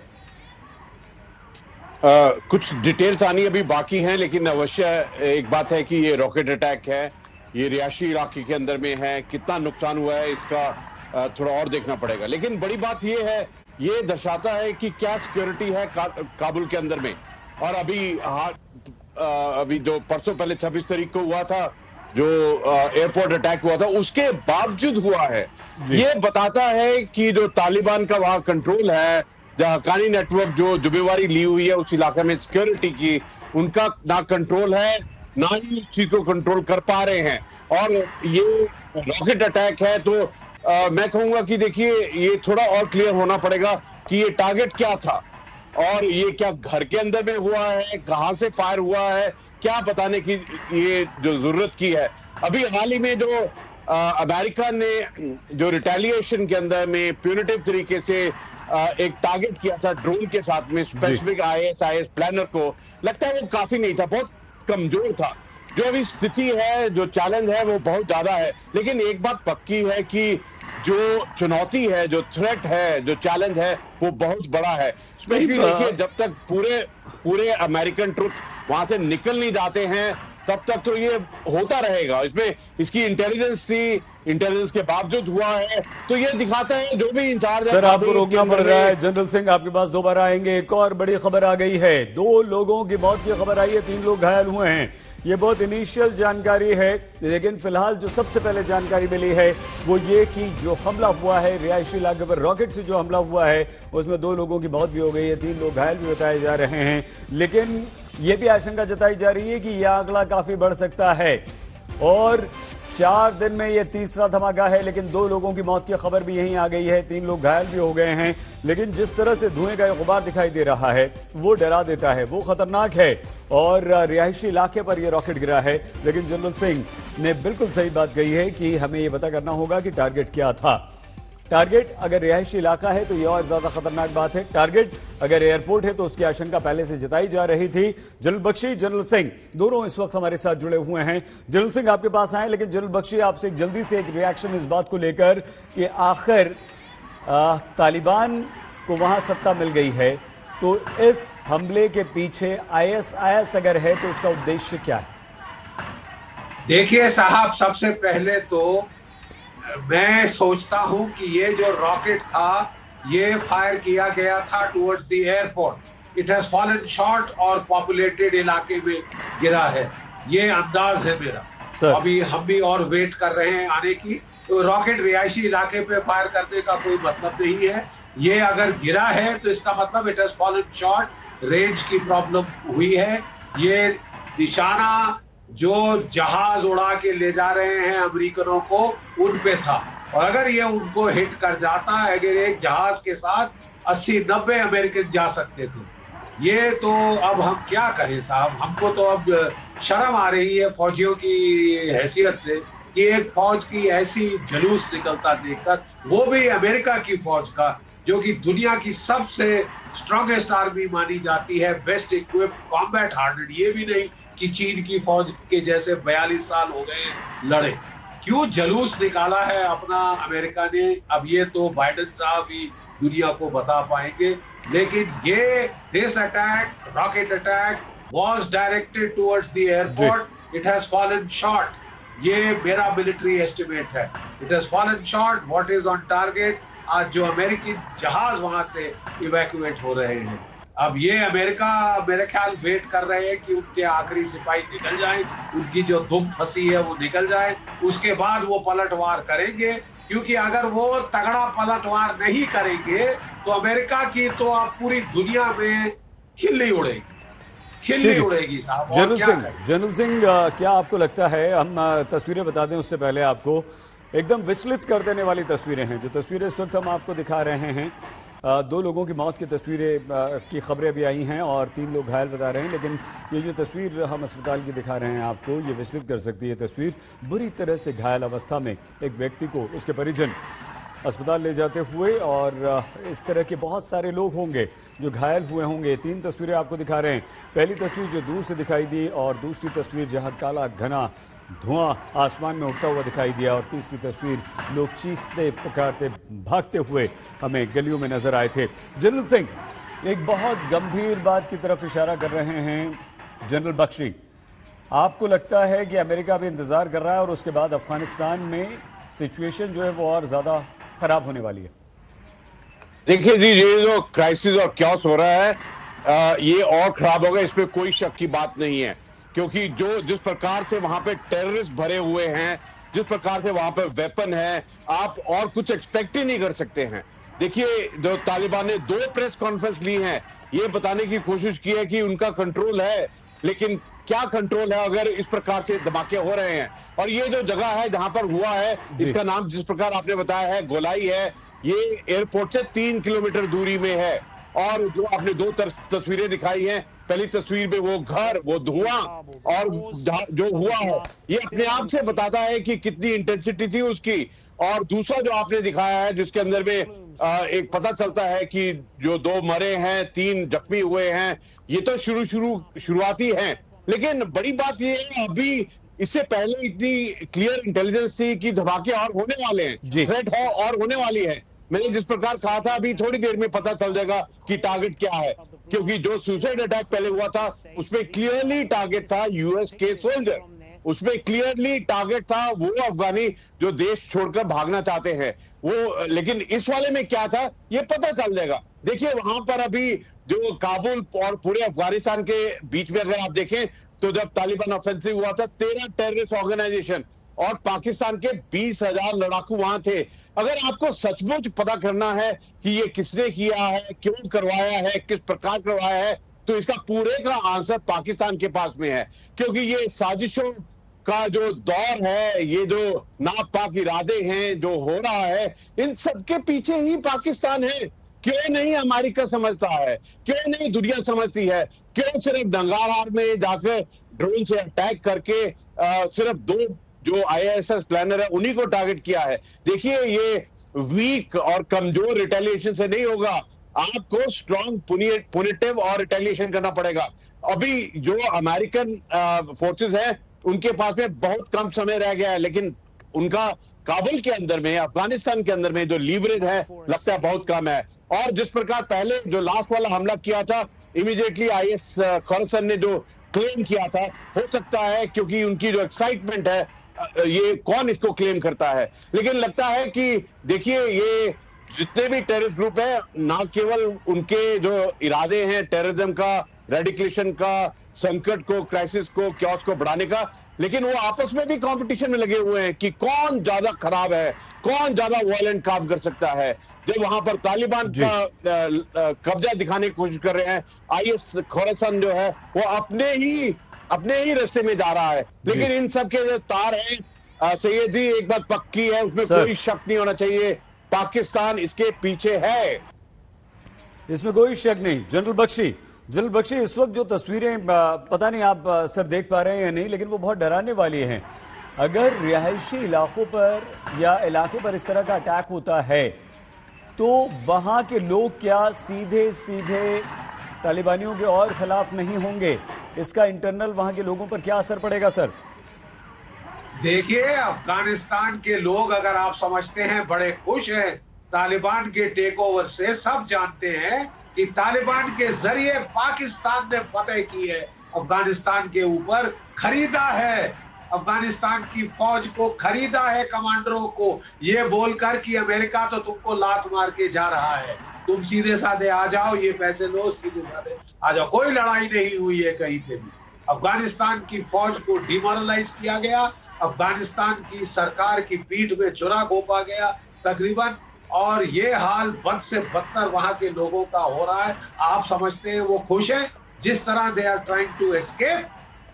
कुछ डिटेल्स आनी अभी बाकी हैं, लेकिन अवश्य एक बात है कि ये रॉकेट अटैक है, ये रिहायशी इलाके के अंदर में है, कितना नुकसान हुआ है इसका थोड़ा और देखना पड़ेगा। लेकिन बड़ी बात ये है, ये दर्शाता है कि क्या सिक्योरिटी है काबुल के अंदर में। और अभी जो परसों पहले 26 तारीख को हुआ था, जो एयरपोर्ट अटैक हुआ था, उसके बावजूद हुआ है। ये बताता है कि जो तालिबान का वहां कंट्रोल है, जहां हक्कानी नेटवर्क जो जिम्मेवारी ली हुई है उस इलाके में सिक्योरिटी की, उनका ना कंट्रोल है, ना ही उस चीज को कंट्रोल कर पा रहे हैं। और ये रॉकेट अटैक है, तो मैं कहूंगा कि देखिए, ये थोड़ा और क्लियर होना पड़ेगा कि ये टारगेट क्या था, और ये क्या घर के अंदर में हुआ है, कहां से फायर हुआ है, क्या बताने की ये जो जरूरत की है। अभी हाल ही में जो अमेरिका ने जो रिटेलिएशन के अंदर में प्यूनिटिव तरीके से एक टारगेट किया था ड्रोन के साथ में स्पेसिफिक ISIS प्लानर को, लगता है वो काफी नहीं था, बहुत कमजोर था। जो अभी स्थिति है, जो चैलेंज है, वो बहुत ज्यादा है। लेकिन एक बात पक्की है कि जो चुनौती है, जो थ्रेट है, जो चैलेंज है, वो बहुत बड़ा है। स्पेशली देखिए, जब तक पूरे अमेरिकन ट्रुप वहां से निकल नहीं जाते हैं, तब तक तो ये होता रहेगा। इसमें इसकी इंटेलिजेंस थी, इंटेलिजेंस के बावजूद हुआ है, तो ये दिखाता है जो भी इंचार्ज है। सर, आपको रोकना पड़ रहा है। जनरल सिंह, आपके पास दोबारा आएंगे। एक और बड़ी खबर आ गई है, 2 लोगों की मौत की खबर आई है, 3 लोग घायल हुए हैं। ये बहुत इनिशियल जानकारी है, लेकिन फिलहाल जो सबसे पहले जानकारी मिली है वो ये कि जो हमला हुआ है रिहायशी इलाके पर, रॉकेट से जो हमला हुआ है, उसमें 2 लोगों की मौत भी हो गई है, 3 लोग घायल भी बताए जा रहे हैं। लेकिन ये भी आशंका जताई जा रही है कि यह आंकड़ा काफी बढ़ सकता है, और 4 दिन में यह तीसरा धमाका है। लेकिन 2 लोगों की मौत की खबर भी यहीं आ गई है, 3 लोग घायल भी हो गए हैं। लेकिन जिस तरह से धुएं का गुबार दिखाई दे रहा है, वो डरा देता है, वो खतरनाक है। और रिहायशी इलाके पर यह रॉकेट गिरा है। लेकिन जनरल सिंह ने बिल्कुल सही बात कही है कि हमें यह पता करना होगा कि टारगेट क्या था। टारगेट अगर रिहायशी इलाका है तो यह और ज्यादा खतरनाक बात है। टारगेट अगर एयरपोर्ट है तो उसकी आशंका पहले से जताई जा रही थी। जनरल बख्शी, जनरल सिंह दोनों इस वक्त हमारे साथ जुड़े हुए हैं। जनरल सिंह आपके पास आए, लेकिन जनरल बख्शी आपसे जल्दी से एक रिएक्शन इस बात को लेकर कि आखिर तालिबान को वहां सत्ता मिल गई है, तो इस हमले के पीछे ISIS अगर है तो उसका उद्देश्य क्या है? देखिए साहब, सबसे पहले तो मैं सोचता हूं कि ये जो रॉकेट था, ये फायर किया गया था towards the airport. It has fallen short और पॉपुलेटेड इलाके में गिरा है, ये अंदाज है मेरा। अभी हम भी और वेट कर रहे हैं आने की। तो रॉकेट रिहायशी इलाके पे फायर करने का कोई मतलब नहीं है। ये अगर गिरा है तो इसका मतलब it has fallen short, range की प्रॉब्लम हुई है। ये निशाना जो जहाज उड़ा के ले जा रहे हैं अमेरिकनों को, उन पे था। और अगर ये उनको हिट कर जाता, अगर एक जहाज के साथ 80-90 अमेरिकन जा सकते थे। ये तो अब हम क्या करें साहब, हमको तो अब शर्म आ रही है फौजियों की हैसियत से कि एक फौज की ऐसी जुलूस निकलता देखकर, वो भी अमेरिका की फौज का, जो कि दुनिया की सबसे स्ट्रॉन्गेस्ट आर्मी मानी जाती है, बेस्ट इक्विप्ड, कॉम्बैट हार्डेड। ये भी नहीं कि चीन की फौज के जैसे 42 साल हो गए लड़े। क्यों जुलूस निकाला है अपना अमेरिका ने, अब ये तो बाइडेन साहब ही दुनिया को बता पाएंगे। लेकिन ये this attack, rocket attack, was directed towards the airport. It has fallen short. ये मेरा मिलिट्री एस्टिमेट है। It has fallen short. What is on target? आज जो अमेरिकी जहाज वहां से इवैक्यूएट हो रहे हैं, अब ये अमेरिका मेरे ख्याल वेट कर रहे हैं कि उनके आखिरी सिपाही निकल जाएं, उनकी जो दुम फंसी है वो निकल जाए, उसके बाद वो पलटवार करेंगे। क्योंकि अगर वो तगड़ा पलटवार नहीं करेंगे तो अमेरिका की तो अब पूरी दुनिया में खिल्ली उड़ेगी, खिल्ली उड़ेगी साहब। जनरल सिंह, क्या आपको लगता है, हम तस्वीरें बता दें उससे पहले आपको, एकदम विचलित कर देने वाली तस्वीरें हैं जो तस्वीरें इस वक्त हम आपको दिखा रहे हैं। 2 लोगों की मौत की तस्वीरें की खबरें भी आई हैं और 3 लोग घायल बता रहे हैं। लेकिन ये जो तस्वीर हम अस्पताल की दिखा रहे हैं आपको, ये विचलित कर सकती है। तस्वीर बुरी तरह से घायल अवस्था में एक व्यक्ति को उसके परिजन अस्पताल ले जाते हुए, और इस तरह के बहुत सारे लोग होंगे जो घायल हुए होंगे। 3 तस्वीरें आपको दिखा रहे हैं। पहली तस्वीर जो दूर से दिखाई दी, और दूसरी तस्वीर जहां काला घना धुआं आसमान में उठता हुआ दिखाई दिया, और तीसरी तस्वीर लोग चीखते पुकारते भागते हुए हमें गलियों में नजर आए थे। जनरल सिंह, एक बहुत गंभीर बात की तरफ इशारा कर रहे हैं जनरल बख्शी। आपको लगता है कि अमेरिका भी इंतजार कर रहा है और उसके बाद अफगानिस्तान में सिचुएशन जो है वो और ज्यादा खराब होने वाली है? देखिए जी, ये जो क्राइसिस और क्यास हो रहा है ये और खराब होगा, इसमें कोई शक की बात नहीं है। क्योंकि जिस प्रकार से वहां पे टेररिस्ट भरे हुए हैं, जिस प्रकार से वहां पे वेपन है, आप और कुछ एक्सपेक्ट ही नहीं कर सकते हैं। देखिए, जो तालिबान ने 2 प्रेस कॉन्फ्रेंस ली हैं, ये बताने की कोशिश की है कि उनका कंट्रोल है, लेकिन क्या कंट्रोल है अगर इस प्रकार से धमाके हो रहे हैं। और ये जो जगह है जहां पर हुआ है, इसका नाम जिस प्रकार आपने बताया है गोलाई है, ये एयरपोर्ट से 3 किलोमीटर दूरी में है। और जो आपने 2 तस्वीरें दिखाई हैं, पहली तस्वीर में वो घर, वो धुआं और जो हुआ है, ये अपने आप से बताता है कि कितनी इंटेंसिटी थी उसकी। और दूसरा जो आपने दिखाया है, जिसके अंदर में एक पता चलता है कि जो 2 मरे हैं, 3 जख्मी हुए हैं, ये तो शुरुआती हैं। लेकिन बड़ी बात ये है, अभी इससे पहले इतनी क्लियर इंटेलिजेंस थी कि धमाके और होने वाले हैं, थ्रेट है और होने वाली है। मैंने जिस प्रकार कहा था, अभी थोड़ी देर में पता चल जाएगा कि टारगेट क्या है। क्योंकि जो सुसाइड अटैक पहले हुआ था, उसमें क्लियरली टारगेट था यूएस के सोल्जर, उसमें क्लियरली टारगेट था वो अफगानी जो देश छोड़कर भागना चाहते हैं वो। लेकिन इस वाले में क्या था, ये पता चल जाएगा। देखिए, वहां पर अभी जो काबुल और पूरे अफगानिस्तान के बीच में अगर आप देखें, तो जब तालिबान ऑफेंसिव हुआ था, 13 टेररिस्ट ऑर्गेनाइजेशन और पाकिस्तान के 20,000 लड़ाकू वहां थे। अगर आपको सचमुच पता करना है कि ये किसने किया है, क्यों करवाया है, किस प्रकार करवाया है, तो इसका पूरे का आंसर पाकिस्तान के पास में है। क्योंकि ये साजिशों का जो दौर है, ये जो नापाक इरादे हैं, जो हो रहा है, इन सबके पीछे ही पाकिस्तान है। क्यों नहीं अमेरिका समझता है, क्यों नहीं दुनिया समझती है, क्यों सिर्फ दंगार में जाकर ड्रोन से अटैक करके सिर्फ 2 जो ISS प्लानर है उन्हीं को टारगेट किया है। देखिए, ये वीक और कमजोर रिटेलिएशन से नहीं होगा, आपको स्ट्रॉन्ग पुनिटिव और रिटेलिएशन करना पड़ेगा। अभी जो अमेरिकन फोर्सेस हैं, उनके पास में बहुत कम समय रह गया है, लेकिन उनका काबुल के अंदर में, अफगानिस्तान के अंदर में जो लीवरेज है, लगता है बहुत कम है। और जिस प्रकार पहले जो लास्ट वाला हमला किया था, इमीडिएटली IS खोरासान ने जो क्लेम किया था, हो सकता है क्योंकि उनकी जो एक्साइटमेंट है, ये कौन इसको क्लेम करता है। लेकिन लगता है कि देखिए, ये जितने भी टेररिस्ट ग्रुप है, ना केवल उनके जो इरादे हैं टेररिज्म का, रेडिकलेशन का, संकट को, क्राइसिस को, क्यास को बढ़ाने का, लेकिन वो आपस में भी कंपटीशन में लगे हुए हैं कि कौन ज्यादा खराब है, कौन ज्यादा वायलेंट काम कर सकता है। जब वहां पर तालिबान का कब्जा दिखाने की कोशिश कर रहे हैं, IS खोरासान जो है वो अपने ही रास्ते में जा रहा है। लेकिन इन सब के जो तार हैं, सैयद जी, एक बात पक्की है, उसमें कोई शक नहीं होना चाहिए, पाकिस्तान इसके पीछे है, इसमें कोई शक नहीं। जनरल बख्शी, इस वक्त जो तस्वीरें पता नहीं आप सर देख पा रहे हैं या नहीं, लेकिन वो बहुत डराने वाली हैं। अगर रिहायशी इलाकों पर या इलाके पर इस तरह का अटैक होता है, तो वहां के लोग क्या सीधे तालिबानियों के और खिलाफ नहीं होंगे? इसका इंटरनल वहां के लोगों पर क्या असर पड़ेगा सर? देखिए, अफगानिस्तान के लोग, अगर आप समझते हैं, बड़े खुश हैं तालिबान के टेक ओवर से। सब जानते हैं कि तालिबान के जरिए पाकिस्तान ने फतह की है, अफगानिस्तान के ऊपर खरीदा है, अफगानिस्तान की फौज को खरीदा है, कमांडरों को, ये बोलकर कि अमेरिका तो तुमको लात मार के जा रहा है, तुम सीधे साधे आ जाओ, ये पैसे लो, सीधे साधे आ जाओ। कोई लड़ाई नहीं हुई है कहीं पे भी। अफगानिस्तान की फौज को डिमोरलाइज किया गया, अफगानिस्तान की सरकार की पीठ में चुरा घोंपा गया तकरीबन, और ये हाल बद से बदतर वहां के लोगों का हो रहा है। आप समझते हैं वो खुश है? जिस तरह they are trying to escape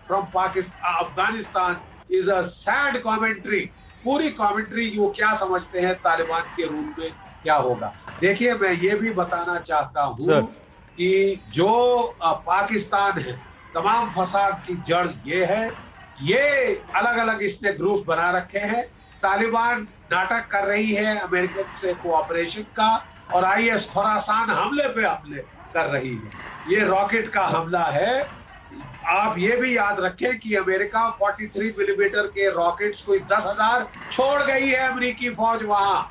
from Pakistan, Afghanistan is a sad commentary. पूरी कमेंट्री वो क्या समझते हैं तालिबान के रूप में क्या होगा। देखिए, मैं ये भी बताना चाहता हूं कि जो पाकिस्तान है, तमाम फसाद की जड़ ये है, ये अलग अलग इसने ग्रुप बना रखे हैं। तालिबान नाटक कर रही है अमेरिकन से कोऑपरेशन का, और IS खोरासान हमले पे हमले कर रही है। ये रॉकेट का हमला है। आप ये भी याद रखें कि अमेरिका 43 मिलीमीटर के रॉकेट्स कोई 10,000 छोड़ गई है अमेरिकी फौज वहां।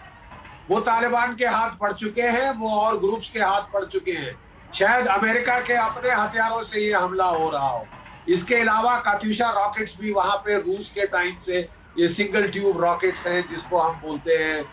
वो तालिबान के हाथ पड़ चुके हैं, वो और ग्रुप्स के हाथ पड़ चुके हैं। शायद अमेरिका के अपने हथियारों से ये हमला हो रहा हो। इसके अलावा कात्यूशा रॉकेट्स भी वहां पे रूस के टाइम से, ये सिंगल ट्यूब रॉकेट्स हैं जिसको हम बोलते हैं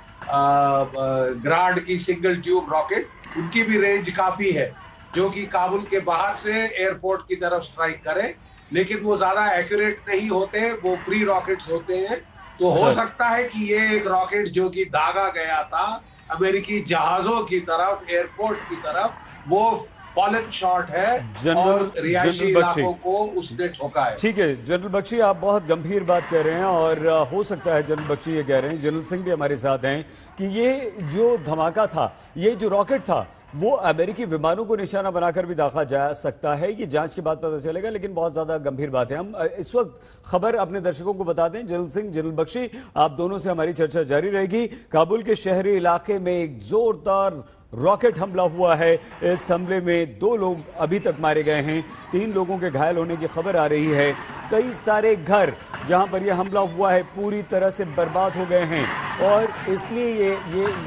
ग्राड की सिंगल ट्यूब रॉकेट, उनकी भी रेंज काफी है जो कि काबुल के बाहर से एयरपोर्ट की तरफ स्ट्राइक करे, लेकिन वो ज्यादा एक्यूरेट नहीं होते, वो प्री रॉकेट्स होते हैं। तो हो सकता है कि ये एक रॉकेट जो कि दागा गया था अमेरिकी जहाजों की तरफ, एयरपोर्ट की तरफ, वो फॉलन शॉट है और रिहायशी इलाकों को उसने ठोका है। ठीक है जनरल बख्शी, आप बहुत गंभीर बात कह रहे हैं और हो सकता है जनरल बख्शी ये कह रहे हैं, जनरल सिंह भी हमारे साथ हैं, कि ये जो धमाका था, ये जो रॉकेट था, वो अमेरिकी विमानों को निशाना बनाकर भी दागा जा सकता है। ये जांच के बाद पता चलेगा, लेकिन बहुत ज्यादा गंभीर बात है। हम इस वक्त खबर अपने दर्शकों को बता दें, जनरल सिंह, जनरल बख्शी, आप दोनों से हमारी चर्चा जारी रहेगी। काबुल के शहरी इलाके में एक जोरदार रॉकेट हमला हुआ है। इस हमले में 2 लोग अभी तक मारे गए हैं, 3 लोगों के घायल होने की खबर आ रही है। कई सारे घर जहां पर यह हमला हुआ है पूरी तरह से बर्बाद हो गए हैं और इसलिए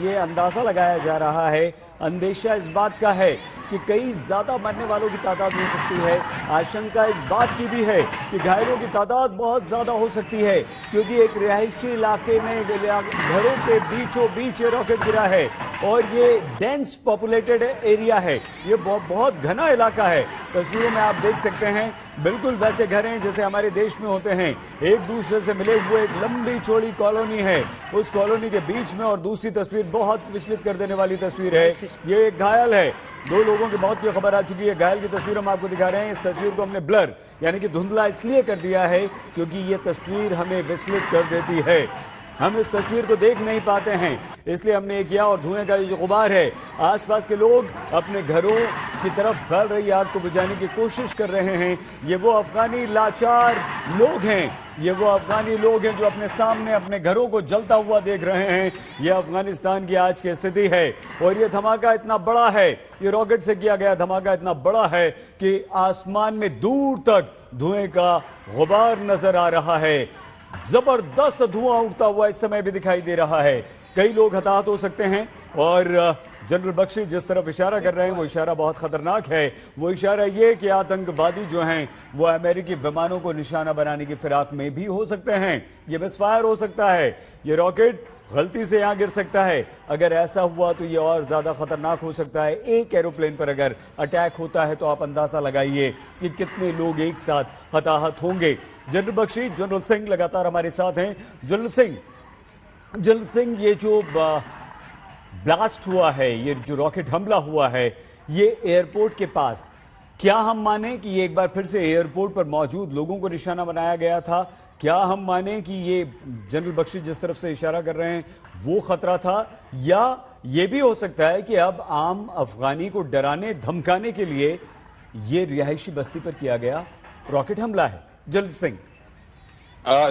ये अंदाजा लगाया जा रहा है, अंदेशा इस बात का है कि कई ज्यादा मरने वालों की तादाद हो सकती है। आशंका इस बात की भी है कि घायलों की तादाद बहुत ज्यादा हो सकती है, क्योंकि एक रिहायशी इलाके में घरों के बीचों बीच ये रॉकेट गिरा है और ये डेंस पॉपुलेटेड एरिया है, ये बहुत घना इलाका है। तस्वीरों में आप देख सकते हैं बिल्कुल वैसे घर हैं जैसे हमारे देश में होते हैं, एक दूसरे से मिले हुए एक लंबी चौड़ी कॉलोनी है, उस कॉलोनी के बीच में। और दूसरी तस्वीर बहुत विचलित कर देने वाली तस्वीर है, ये एक घायल है, 2 लोगों की मौत की खबर आ चुकी है। घायल की तस्वीर हम आपको दिखा रहे हैं। इस तस्वीर को हमने ब्लर यानी कि धुंधला इसलिए कर दिया है क्योंकि ये तस्वीर हमें विचलित कर देती है, हम इस तस्वीर को देख नहीं पाते हैं, इसलिए हमने ये किया। और धुएं का जो गुबार है, आसपास के लोग अपने घरों की तरफ फैल रही आग को बुझाने की कोशिश कर रहे हैं। ये वो अफगानी लाचार लोग हैं, ये वो अफगानी लोग हैं जो अपने सामने अपने घरों को जलता हुआ देख रहे हैं। ये अफगानिस्तान की आज की स्थिति है और ये धमाका इतना बड़ा है, ये रॉकेट से किया गया धमाका इतना बड़ा है कि आसमान में दूर तक धुएं का गुबार नजर आ रहा है। जबरदस्त धुआं उठता हुआ इस समय भी दिखाई दे रहा है, कई लोग हताहत हो सकते हैं। और जनरल बख्शी जिस तरफ इशारा कर रहे हैं वो इशारा बहुत खतरनाक है। वो इशारा ये कि आतंकवादी जो हैं वो अमेरिकी विमानों को निशाना बनाने की फिराक में भी हो सकते हैं, ये मिसफायर हो सकता है, ये रॉकेट गलती से यहां गिर सकता है। अगर ऐसा हुआ तो ये और ज्यादा खतरनाक हो सकता है। एक एरोप्लेन पर अगर अटैक होता है तो आप अंदाजा लगाइए कि कितने लोग एक साथ हताहत होंगे। जनरल बख्शी, जनरल सिंह लगातार हमारे साथ हैं। जनरल सिंह, ये जो ब्लास्ट हुआ है, ये जो रॉकेट हमला हुआ है, ये एयरपोर्ट के पास, क्या हम माने कि ये एक बार फिर से एयरपोर्ट पर मौजूद लोगों को निशाना बनाया गया था? क्या हम माने कि ये जनरल बख्शी जिस तरफ से इशारा कर रहे हैं वो खतरा था, या ये भी हो सकता है कि अब आम अफगानी को डराने धमकाने के लिए ये रिहायशी बस्ती पर किया गया रॉकेट हमला है? जनरल सिंह,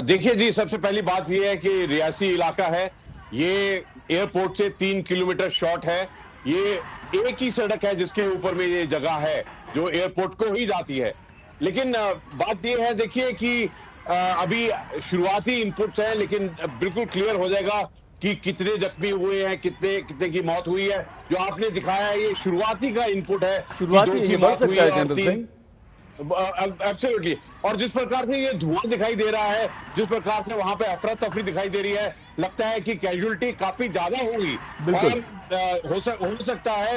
देखिए जी, सबसे पहली बात यह है कि रियासी इलाका है, ये एयरपोर्ट से 3 किलोमीटर शॉर्ट है, ये एक ही सड़क है जिसके ऊपर में ये जगह है जो एयरपोर्ट को ही जाती है। लेकिन बात यह है, देखिए कि अभी शुरुआती इनपुट्स हैं, लेकिन बिल्कुल क्लियर हो जाएगा कि कितने जख्मी हुए हैं, कितने की मौत हुई है। जो आपने दिखाया है ये शुरुआती का इनपुट है, शुरुआती ये बढ़ सकता है जनरल सिंह। एब्सोल्युटली। और जिस प्रकार से ये धुआं दिखाई दे रहा है, जिस प्रकार से वहां पे अफरा तफरी दिखाई दे रही है, लगता है कि कैजुअलिटी काफी ज्यादा होगी। और हो सकता है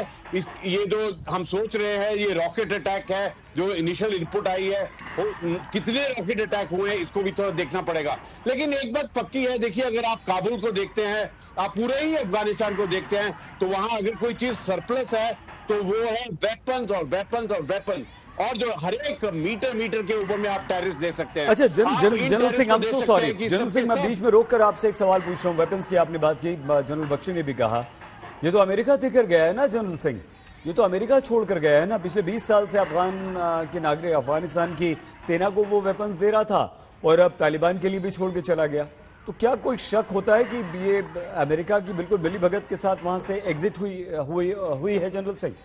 ये जो हम सोच रहे हैं ये रॉकेट अटैक है, जो इनिशियल इनपुट आई है, कितने रॉकेट अटैक हुए हैं इसको भी थोड़ा देखना पड़ेगा। लेकिन एक बात पक्की है, देखिए अगर आप काबुल को देखते हैं, आप पूरे ही अफगानिस्तान को देखते हैं, तो वहां अगर कोई चीज सरप्लस है तो वो है वेपन्स और वेपन्स और वेपन। और जो हर एक मीटर के ऊपर में आप टेररिस्ट देख सकते हैं। अच्छा general Singh, I am so sorry general Singh, मैं बीच में रोककर आपसे एक सवाल पूछ रहा हूं। वेपन्स की आपने बात की, जनरल बख्शी ने भी कहा, ये तो अमेरिका देकर गया है ना जनरल सिंह, ये तो अमेरिका छोड़कर गया है ना। पिछले 20 साल से अफगानिस्तान की सेना को वो वेपन्स दे रहा था और अब तालिबान के लिए भी छोड़ के चला गया। तो क्या कोई शक होता है कि ये अमेरिका की बिल्कुल मिलीभगत के साथ वहां से एग्जिट हुई है जनरल सिंह?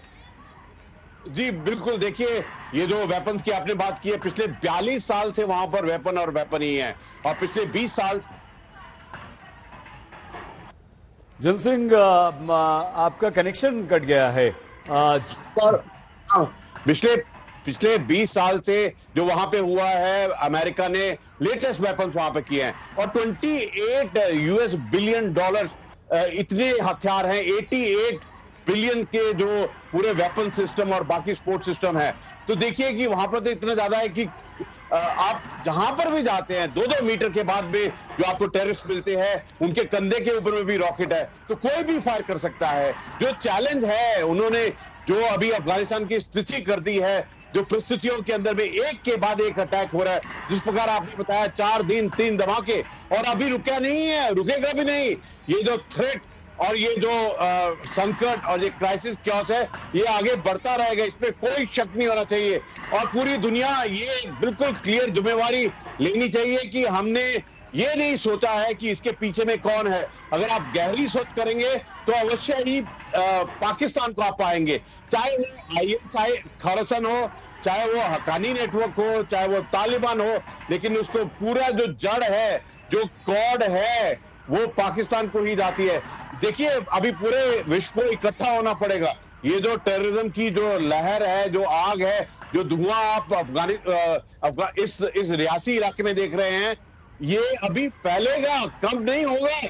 जी बिल्कुल, देखिए ये जो वेपन्स की आपने बात की है, पिछले 42 साल से वहां पर वेपन और वेपन ही है, और पिछले 20 साल। जनरल सिंह, आपका कनेक्शन कट गया है। पिछले 20 साल से जो वहां पे हुआ है, अमेरिका ने लेटेस्ट वेपन्स वहां पे किए हैं और 28 यूएस बिलियन डॉलर इतने हथियार हैं, 88 बिलियन के जो पूरे वेपन सिस्टम और बाकी स्पोर्ट सिस्टम है। तो देखिए कि वहां पर तो इतना ज्यादा है कि आप जहां पर भी जाते हैं 2-2 मीटर के बाद भी जो आपको टेररिस्ट मिलते हैं, उनके कंधे के ऊपर में भी रॉकेट है, तो कोई भी फायर कर सकता है। जो चैलेंज है, उन्होंने जो अभी अफगानिस्तान की स्थिति कर दी है, जो परिस्थितियों के अंदर में एक के बाद एक अटैक हो रहा है, जिस प्रकार आपने बताया 4 दिन 3 धमाके, और अभी रुका नहीं है, रुकेगा भी नहीं। ये जो थ्रेट और ये जो संकट और ये क्राइसिस क्योस है, ये आगे बढ़ता रहेगा, इसमें कोई शक नहीं होना चाहिए। और पूरी दुनिया ये बिल्कुल क्लियर जिम्मेवारी लेनी चाहिए कि हमने ये नहीं सोचा है कि इसके पीछे में कौन है। अगर आप गहरी सोच करेंगे तो अवश्य ही पाकिस्तान को आप पाएंगे, चाहे वो ISI खरसन हो, चाहे वो हक्कानी नेटवर्क हो, चाहे वो तालिबान हो, लेकिन उसको पूरा जो जड़ है, जो कॉर्ड है, वो पाकिस्तान को ही जाती है। देखिए, अभी पूरे विश्व को इकट्ठा होना पड़ेगा। ये जो टेररिज्म की जो लहर है, जो आग है, जो धुआं आप इस रियासी इलाके में देख रहे हैं, ये अभी फैलेगा, कम नहीं होगा।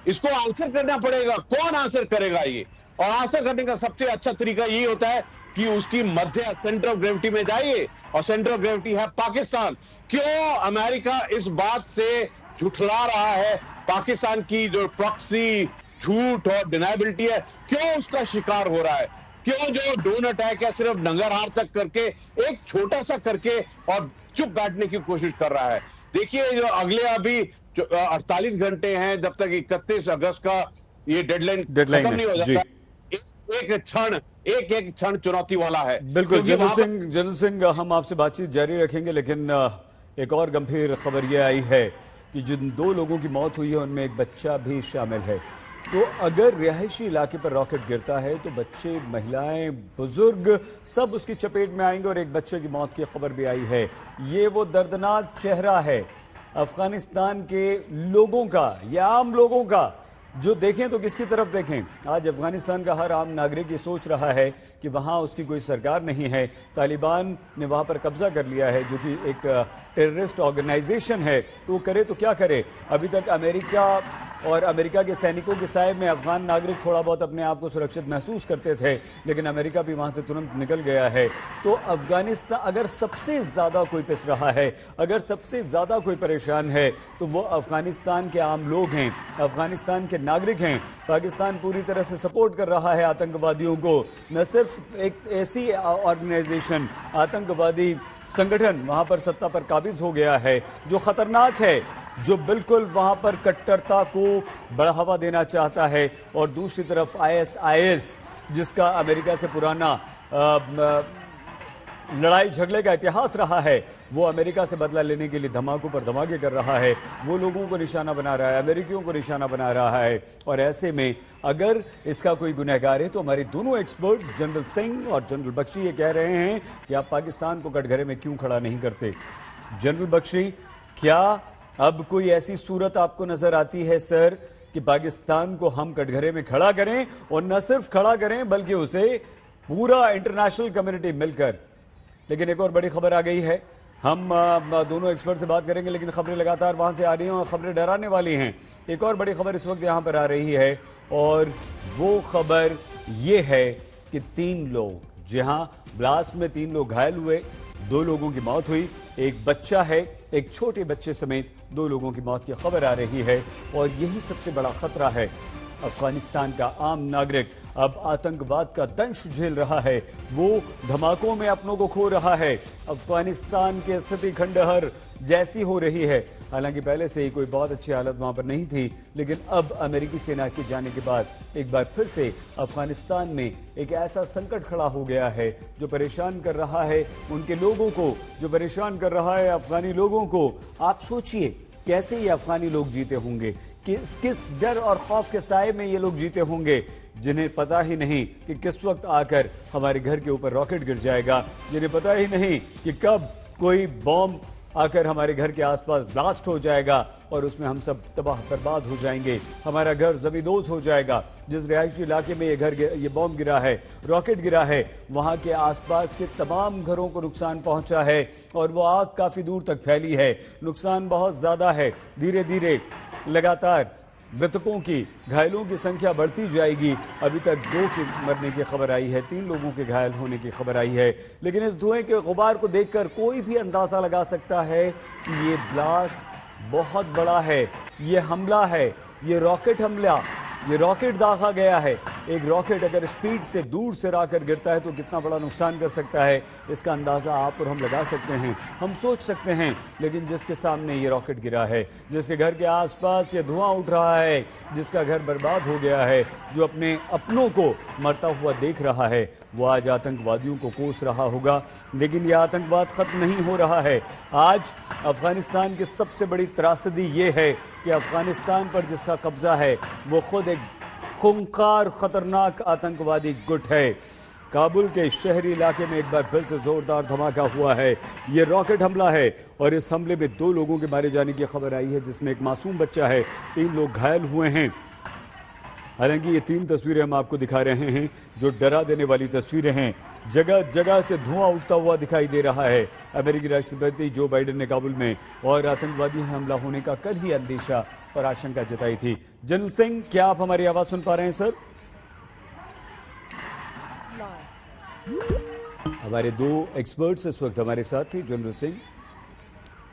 इसको आंसर करना पड़ेगा। कौन आंसर करेगा ये? और आंसर करने का सबसे अच्छा तरीका ये होता है कि उसकी मध्य सेंटर ऑफ ग्रेविटी में जाइए, और सेंटर ऑफ ग्रेविटी है पाकिस्तान। क्यों अमेरिका इस बात से झुठला रहा है? पाकिस्तान की जो प्रॉक्सी झूठ और डिनाइबिलिटी है, क्यों उसका शिकार हो रहा है? क्यों जो ड्रोन अटैक है सिर्फ नंगरहार तक करके, एक छोटा सा करके और चुप बैठने की कोशिश कर रहा है? देखिए, जो अगले अभी 48 घंटे हैं जब तक 31 अगस्त का ये डेडलाइन खत्म नहीं हो जाता, एक क्षण चुनौती वाला है। बिल्कुल जनरल सिंह, हम आपसे बातचीत जारी रखेंगे, लेकिन एक और गंभीर खबर यह आई है कि जिन 2 लोगों की मौत हुई है उनमें एक बच्चा भी शामिल है। तो अगर रिहायशी इलाके पर रॉकेट गिरता है तो बच्चे, महिलाएं, बुजुर्ग सब उसकी चपेट में आएंगे, और एक बच्चे की मौत की खबर भी आई है। ये वो दर्दनाक चेहरा है अफगानिस्तान के लोगों का, या आम लोगों का। जो देखें तो किसकी तरफ देखें? आज अफगानिस्तान का हर आम नागरिक ये सोच रहा है कि वहां उसकी कोई सरकार नहीं है, तालिबान ने वहां पर कब्जा कर लिया है, जो कि एक टेररिस्ट ऑर्गेनाइजेशन है। तो वो करे तो क्या करे? अभी तक अमेरिका और अमेरिका के सैनिकों के साए में अफगान नागरिक थोड़ा बहुत अपने आप को सुरक्षित महसूस करते थे, लेकिन अमेरिका भी वहां से तुरंत निकल गया है। तो अफगानिस्तान, अगर सबसे ज्यादा कोई पिस रहा है, अगर सबसे ज्यादा कोई परेशान है, तो वो अफगानिस्तान के आम लोग हैं, अफगानिस्तान के नागरिक हैं। पाकिस्तान पूरी तरह से सपोर्ट कर रहा है आतंकवादियों को। न सिर्फ एक ऐसी ऑर्गेनाइजेशन, आतंकवादी संगठन वहां पर सत्ता पर काबिज हो गया है जो खतरनाक है, जो बिल्कुल वहां पर कट्टरता को बढ़ावा देना चाहता है, और दूसरी तरफ ISIS, जिसका अमेरिका से पुराना लड़ाई झगड़े का इतिहास रहा है, वो अमेरिका से बदला लेने के लिए धमाकों पर धमाके कर रहा है, वो लोगों को निशाना बना रहा है, अमेरिकियों को निशाना बना रहा है। और ऐसे में अगर इसका कोई गुनहगार है तो हमारे दोनों एक्सपर्ट जनरल सिंह और जनरल बख्शी ये कह रहे हैं कि आप पाकिस्तान को कटघरे में क्यों खड़ा नहीं करते। जनरल बख्शी, क्या अब कोई ऐसी सूरत आपको नजर आती है सर कि पाकिस्तान को हम कटघरे में खड़ा करें, और न सिर्फ खड़ा करें बल्कि उसे पूरा इंटरनेशनल कम्युनिटी मिलकर? लेकिन एक और बड़ी खबर आ गई है, हम दोनों एक्सपर्ट से बात करेंगे, लेकिन खबरें लगातार वहां से आ रही हैं और खबरें डराने वाली हैं। एक और बड़ी खबर इस वक्त यहां पर आ रही है, और वो खबर ये है कि 3 लोग, जहां ब्लास्ट में 3 लोग घायल हुए, 2 लोगों की मौत हुई, एक बच्चा है, एक छोटे बच्चे समेत 2 लोगों की मौत की खबर आ रही है। और यही सबसे बड़ा खतरा है। अफगानिस्तान का आम नागरिक अब आतंकवाद का दंश झेल रहा है, वो धमाकों में अपनों को खो रहा है। अफगानिस्तान की स्थिति खंडहर जैसी हो रही है। हालांकि पहले से ही कोई बहुत अच्छी हालत वहां पर नहीं थी, लेकिन अब अमेरिकी सेना के जाने के बाद एक बार फिर से अफगानिस्तान में एक ऐसा संकट खड़ा हो गया है जो परेशान कर रहा है उनके लोगों को, जो परेशान कर रहा है अफगानी लोगों को। आप सोचिए कैसे ये अफगानी लोग जीते होंगे, किस डर और खौफ के साए में ये लोग जीते होंगे, जिन्हें पता ही नहीं कि किस वक्त आकर हमारे घर के ऊपर रॉकेट गिर जाएगा, जिन्हें पता ही नहीं कि कब कोई बॉम्ब आकर हमारे घर के आसपास ब्लास्ट हो जाएगा और उसमें हम सब तबाह बर्बाद हो जाएंगे, हमारा घर ज़मींदोज़ हो जाएगा। जिस रिहायशी इलाके में ये बॉम्ब गिरा है, रॉकेट गिरा है, वहां के आसपास के तमाम घरों को नुकसान पहुंचा है और वो आग काफी दूर तक फैली है। नुकसान बहुत ज्यादा है। धीरे धीरे लगातार मृतकों की, घायलों की संख्या बढ़ती जाएगी। अभी तक 2 की मरने की खबर आई है, 3 लोगों के घायल होने की खबर आई है। लेकिन इस धुएं के गुबार को देखकर कोई भी अंदाजा लगा सकता है कि ये ब्लास्ट बहुत बड़ा है, ये हमला है, ये रॉकेट हमला, ये रॉकेट दागा गया है। एक रॉकेट अगर स्पीड से दूर से आकर गिरता है तो कितना बड़ा नुकसान कर सकता है, इसका अंदाजा आप और हम लगा सकते हैं, हम सोच सकते हैं। लेकिन जिसके सामने ये रॉकेट गिरा है, जिसके घर के आसपास ये धुआं उठ रहा है, जिसका घर बर्बाद हो गया है, जो अपने अपनों को मरता हुआ देख रहा है, वो आज आतंकवादियों को कोस रहा होगा। लेकिन यह आतंकवाद खत्म नहीं हो रहा है। आज अफगानिस्तान की सबसे बड़ी त्रासदी ये है कि अफगानिस्तान पर जिसका कब्जा है वो खुद एक खूंखार खतरनाक आतंकवादी गुट है। काबुल के शहरी इलाके में एक बार फिर से जोरदार धमाका हुआ है। ये रॉकेट हमला है और इस हमले में 2 लोगों के मारे जाने की खबर आई है, जिसमें एक मासूम बच्चा है, 3 लोग घायल हुए हैं। हालांकि ये 3 तस्वीरें हम आपको दिखा रहे हैं जो डरा देने वाली तस्वीरें हैं। जगह जगह से धुआं उठता हुआ दिखाई दे रहा है। अमेरिकी राष्ट्रपति जो बाइडेन ने काबुल में और आतंकवादी हमला होने का कल ही अंदेशा और आशंका जताई थी। जनरल सिंह, क्या आप हमारी आवाज सुन पा रहे हैं सर? हमारे 2 एक्सपर्ट्स इस वक्त हमारे साथ थे, जनरल सिंह,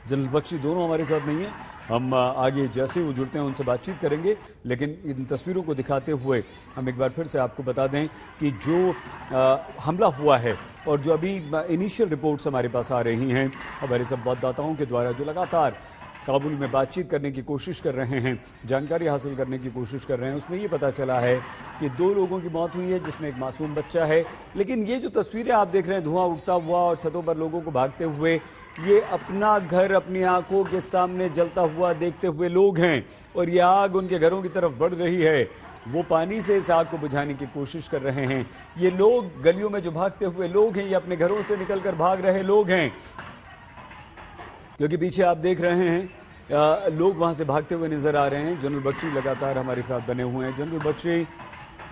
जनरल बख्शी, दोनों हमारे साथ नहीं है। हम आगे जैसे वो जुड़ते हैं उनसे बातचीत करेंगे। लेकिन इन तस्वीरों को दिखाते हुए हम एक बार फिर से आपको बता दें कि जो हमला हुआ है और जो अभी इनिशियल रिपोर्ट्स हमारे पास आ रही हैं हमारे संवाददाताओं के द्वारा, जो लगातार काबुल में बातचीत करने की कोशिश कर रहे हैं, जानकारी हासिल करने की कोशिश कर रहे हैं, उसमें ये पता चला है कि 2 लोगों की मौत हुई है, जिसमें एक मासूम बच्चा है। लेकिन ये जो तस्वीरें आप देख रहे हैं, धुआं उठता हुआ और छतों पर लोगों को भागते हुए, ये अपना घर अपनी आंखों के सामने जलता हुआ देखते हुए लोग हैं और ये आग उनके घरों की तरफ बढ़ रही है। वो पानी से इस आग को बुझाने की कोशिश कर रहे हैं। ये लोग गलियों में जो भागते हुए लोग हैं, ये अपने घरों से निकलकर भाग रहे लोग हैं, क्योंकि पीछे आप देख रहे हैं लोग वहां से भागते हुए नजर आ रहे हैं। जनरल बख्शी लगातार हमारे साथ बने हुए हैं। जनरल बख्शी,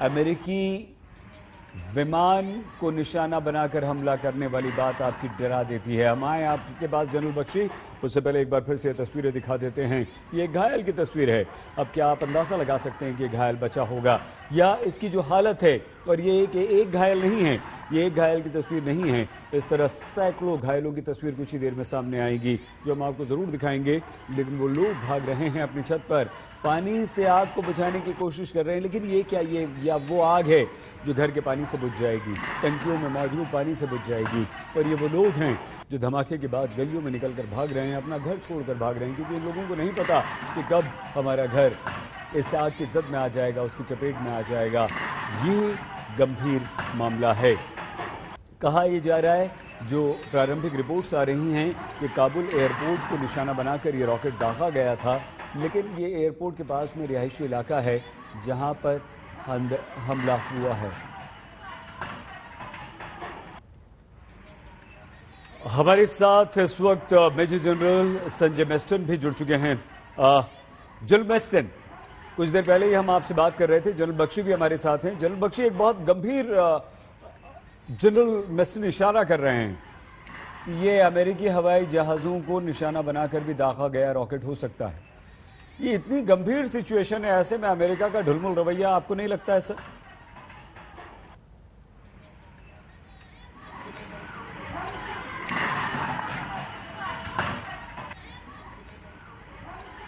अमेरिकी विमान को निशाना बनाकर हमला करने वाली बात आपकी डरा देती है। हम आए आपके पास जनरल बख्शी, उससे पहले एक बार फिर से तस्वीरें दिखा देते हैं। ये घायल की तस्वीर है। अब क्या आप अंदाजा लगा सकते हैं कि घायल बचा होगा या इसकी जो हालत है, और ये एक घायल नहीं है, ये एक घायल की तस्वीर नहीं है, इस तरह सैकड़ों घायलों की तस्वीर कुछ ही देर में सामने आएगी जो हम आपको जरूर दिखाएंगे। लेकिन वो लोग भाग रहे हैं अपनी छत पर, पानी से आग को बुझाने की कोशिश कर रहे हैं। लेकिन ये क्या, ये या वो आग है जो घर के पानी से बुझ जाएगी, टंकियों में मौजूद पानी से बुझ जाएगी। और ये वो लोग हैं जो धमाके के बाद गलियों में निकलकर भाग रहे हैं, अपना घर छोड़कर भाग रहे हैं, क्योंकि इन लोगों को नहीं पता कि कब हमारा घर इस आग की जद में आ जाएगा, उसकी चपेट में आ जाएगा। ये गंभीर मामला है। कहा यह जा रहा है, जो प्रारंभिक रिपोर्ट्स आ रही हैं कि काबुल एयरपोर्ट को निशाना बनाकर ये रॉकेट दागा गया था, लेकिन ये एयरपोर्ट के पास में रिहायशी इलाका है जहां पर हमला हुआ है। हमारे साथ इस वक्त मेजर जनरल संजय मेस्टन भी जुड़ चुके हैं। जनरल मेस्टन, कुछ देर पहले ही हम आपसे बात कर रहे थे, जनरल बख्शी भी हमारे साथ हैं। जनरल बख्शी, एक बहुत गंभीर जनरल मेस्टन इशारा कर रहे हैं कि ये अमेरिकी हवाई जहाज़ों को निशाना बनाकर भी दागा गया रॉकेट हो सकता है। ये इतनी गंभीर सिचुएशन है, ऐसे में अमेरिका का ढुलमुल रवैया आपको नहीं लगता है सर?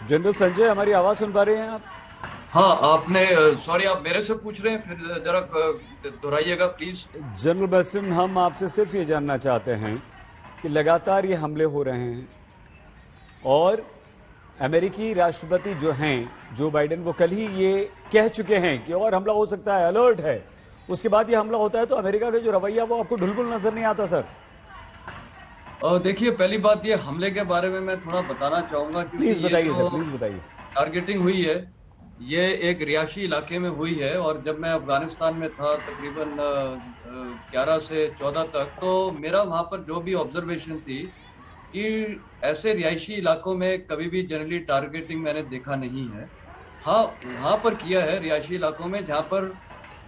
जनरल संजय, हमारी आवाज सुन पा रहे हैं आप? हाँ, आपने सॉरी, आप मेरे से पूछ रहे हैं, फिर जरा दोहराइएगा प्लीज। जनरल मेस्टन, हम आपसे सिर्फ ये जानना चाहते हैं कि लगातार ये हमले हो रहे हैं और अमेरिकी राष्ट्रपति जो हैं जो बाइडेन, वो कल ही ये कह चुके हैं कि और हमला हो सकता है, अलर्ट है। उसके बाद ये हमला होता है तो अमेरिका का जो रवैया वो आपको ढुलमुल नजर नहीं आता सर? देखिए, पहली बात ये हमले के बारे में मैं थोड़ा बताना चाहूंगा, प्लीज बताइए सर, प्लीज बताइए। टारगेटिंग हुई है, ये एक रिहायशी इलाके में हुई है। और जब मैं अफगानिस्तान में था तकरीबन 11 से 14 तक, तो मेरा वहां पर जो भी ऑब्जर्वेशन थी कि ऐसे रिहायशी इलाकों में कभी भी जनरली टारगेटिंग मैंने देखा नहीं है। हाँ, वहाँ पर किया है रिहायशी इलाकों में जहाँ पर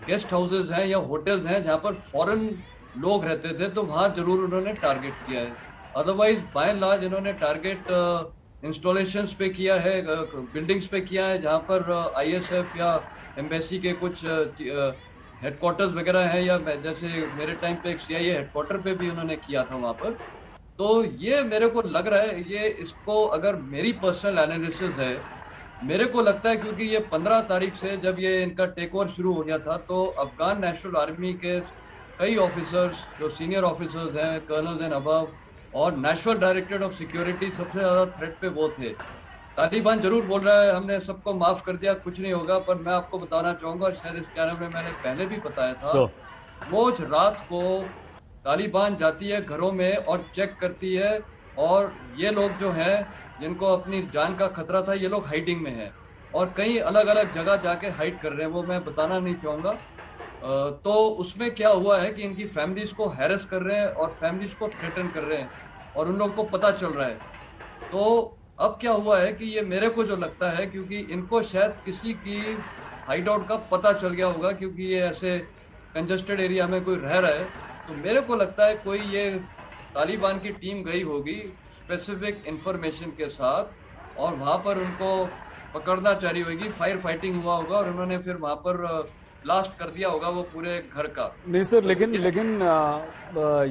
गेस्ट हाउसेज हैं या होटल्स हैं जहाँ पर फॉरेन लोग रहते थे, तो वहाँ जरूर उन्होंने टारगेट किया है। अदरवाइज बाय एंड लार्ज इन्होंने टारगेट इंस्टॉलेशंस पे किया है, बिल्डिंग्स पे किया है जहाँ पर ISF या एम्बेसी के कुछ हेडक्वार्टर्स वगैरह हैं, या जैसे मेरे टाइम पे एक CIA हेडक्वार्टर पे भी उन्होंने किया था वहाँ पर। तो ये मेरे को लग रहा है, ये इसको अगर मेरी पर्सनल एनालिसिस है, मेरे को लगता है क्योंकि ये 15 तारीख से जब ये इनका टेक ओवर शुरू हो गया था, तो अफगान नेशनल आर्मी के कई ऑफिसर्स जो सीनियर ऑफिसर्स हैं, कर्नल्स एंड अबव, और नेशनल डायरेक्टरेट ऑफ सिक्योरिटी सबसे ज्यादा थ्रेट पे वो थे। तालिबान जरूर बोल रहा है हमने सबको माफ कर दिया, कुछ नहीं होगा, पर मैं आपको बताना चाहूंगा, शायद इस चैनल में मैंने पहले भी बताया था, रोज रात को तालिबान जाती है घरों में और चेक करती है, और ये लोग जो हैं जिनको अपनी जान का खतरा था, ये लोग हाइडिंग में हैं और कई अलग अलग जगह जाके हाइड कर रहे हैं, वो मैं बताना नहीं चाहूंगा। तो उसमें क्या हुआ है कि इनकी फैमिलीज को हैरेस कर रहे हैं और फैमिलीज को थ्रेटन कर रहे हैं, और उन लोगों को पता चल रहा है। तो अब क्या हुआ है कि ये मेरे को जो लगता है, क्योंकि इनको शायद किसी की हाइड आउट का पता चल गया होगा, क्योंकि ये ऐसे कंजेस्टेड एरिया में कोई रह रहा है, तो मेरे को लगता है कोई ये तालिबान की टीम गई होगी स्पेसिफिक इंफॉर्मेशन के साथ, और वहां पर उनको पकड़ना चाह रही होगी, फायर फाइटिंग हुआ होगा और उन्होंने फिर वहां पर ब्लास्ट कर दिया होगा वो पूरे घर का। नहीं सर, लेकिन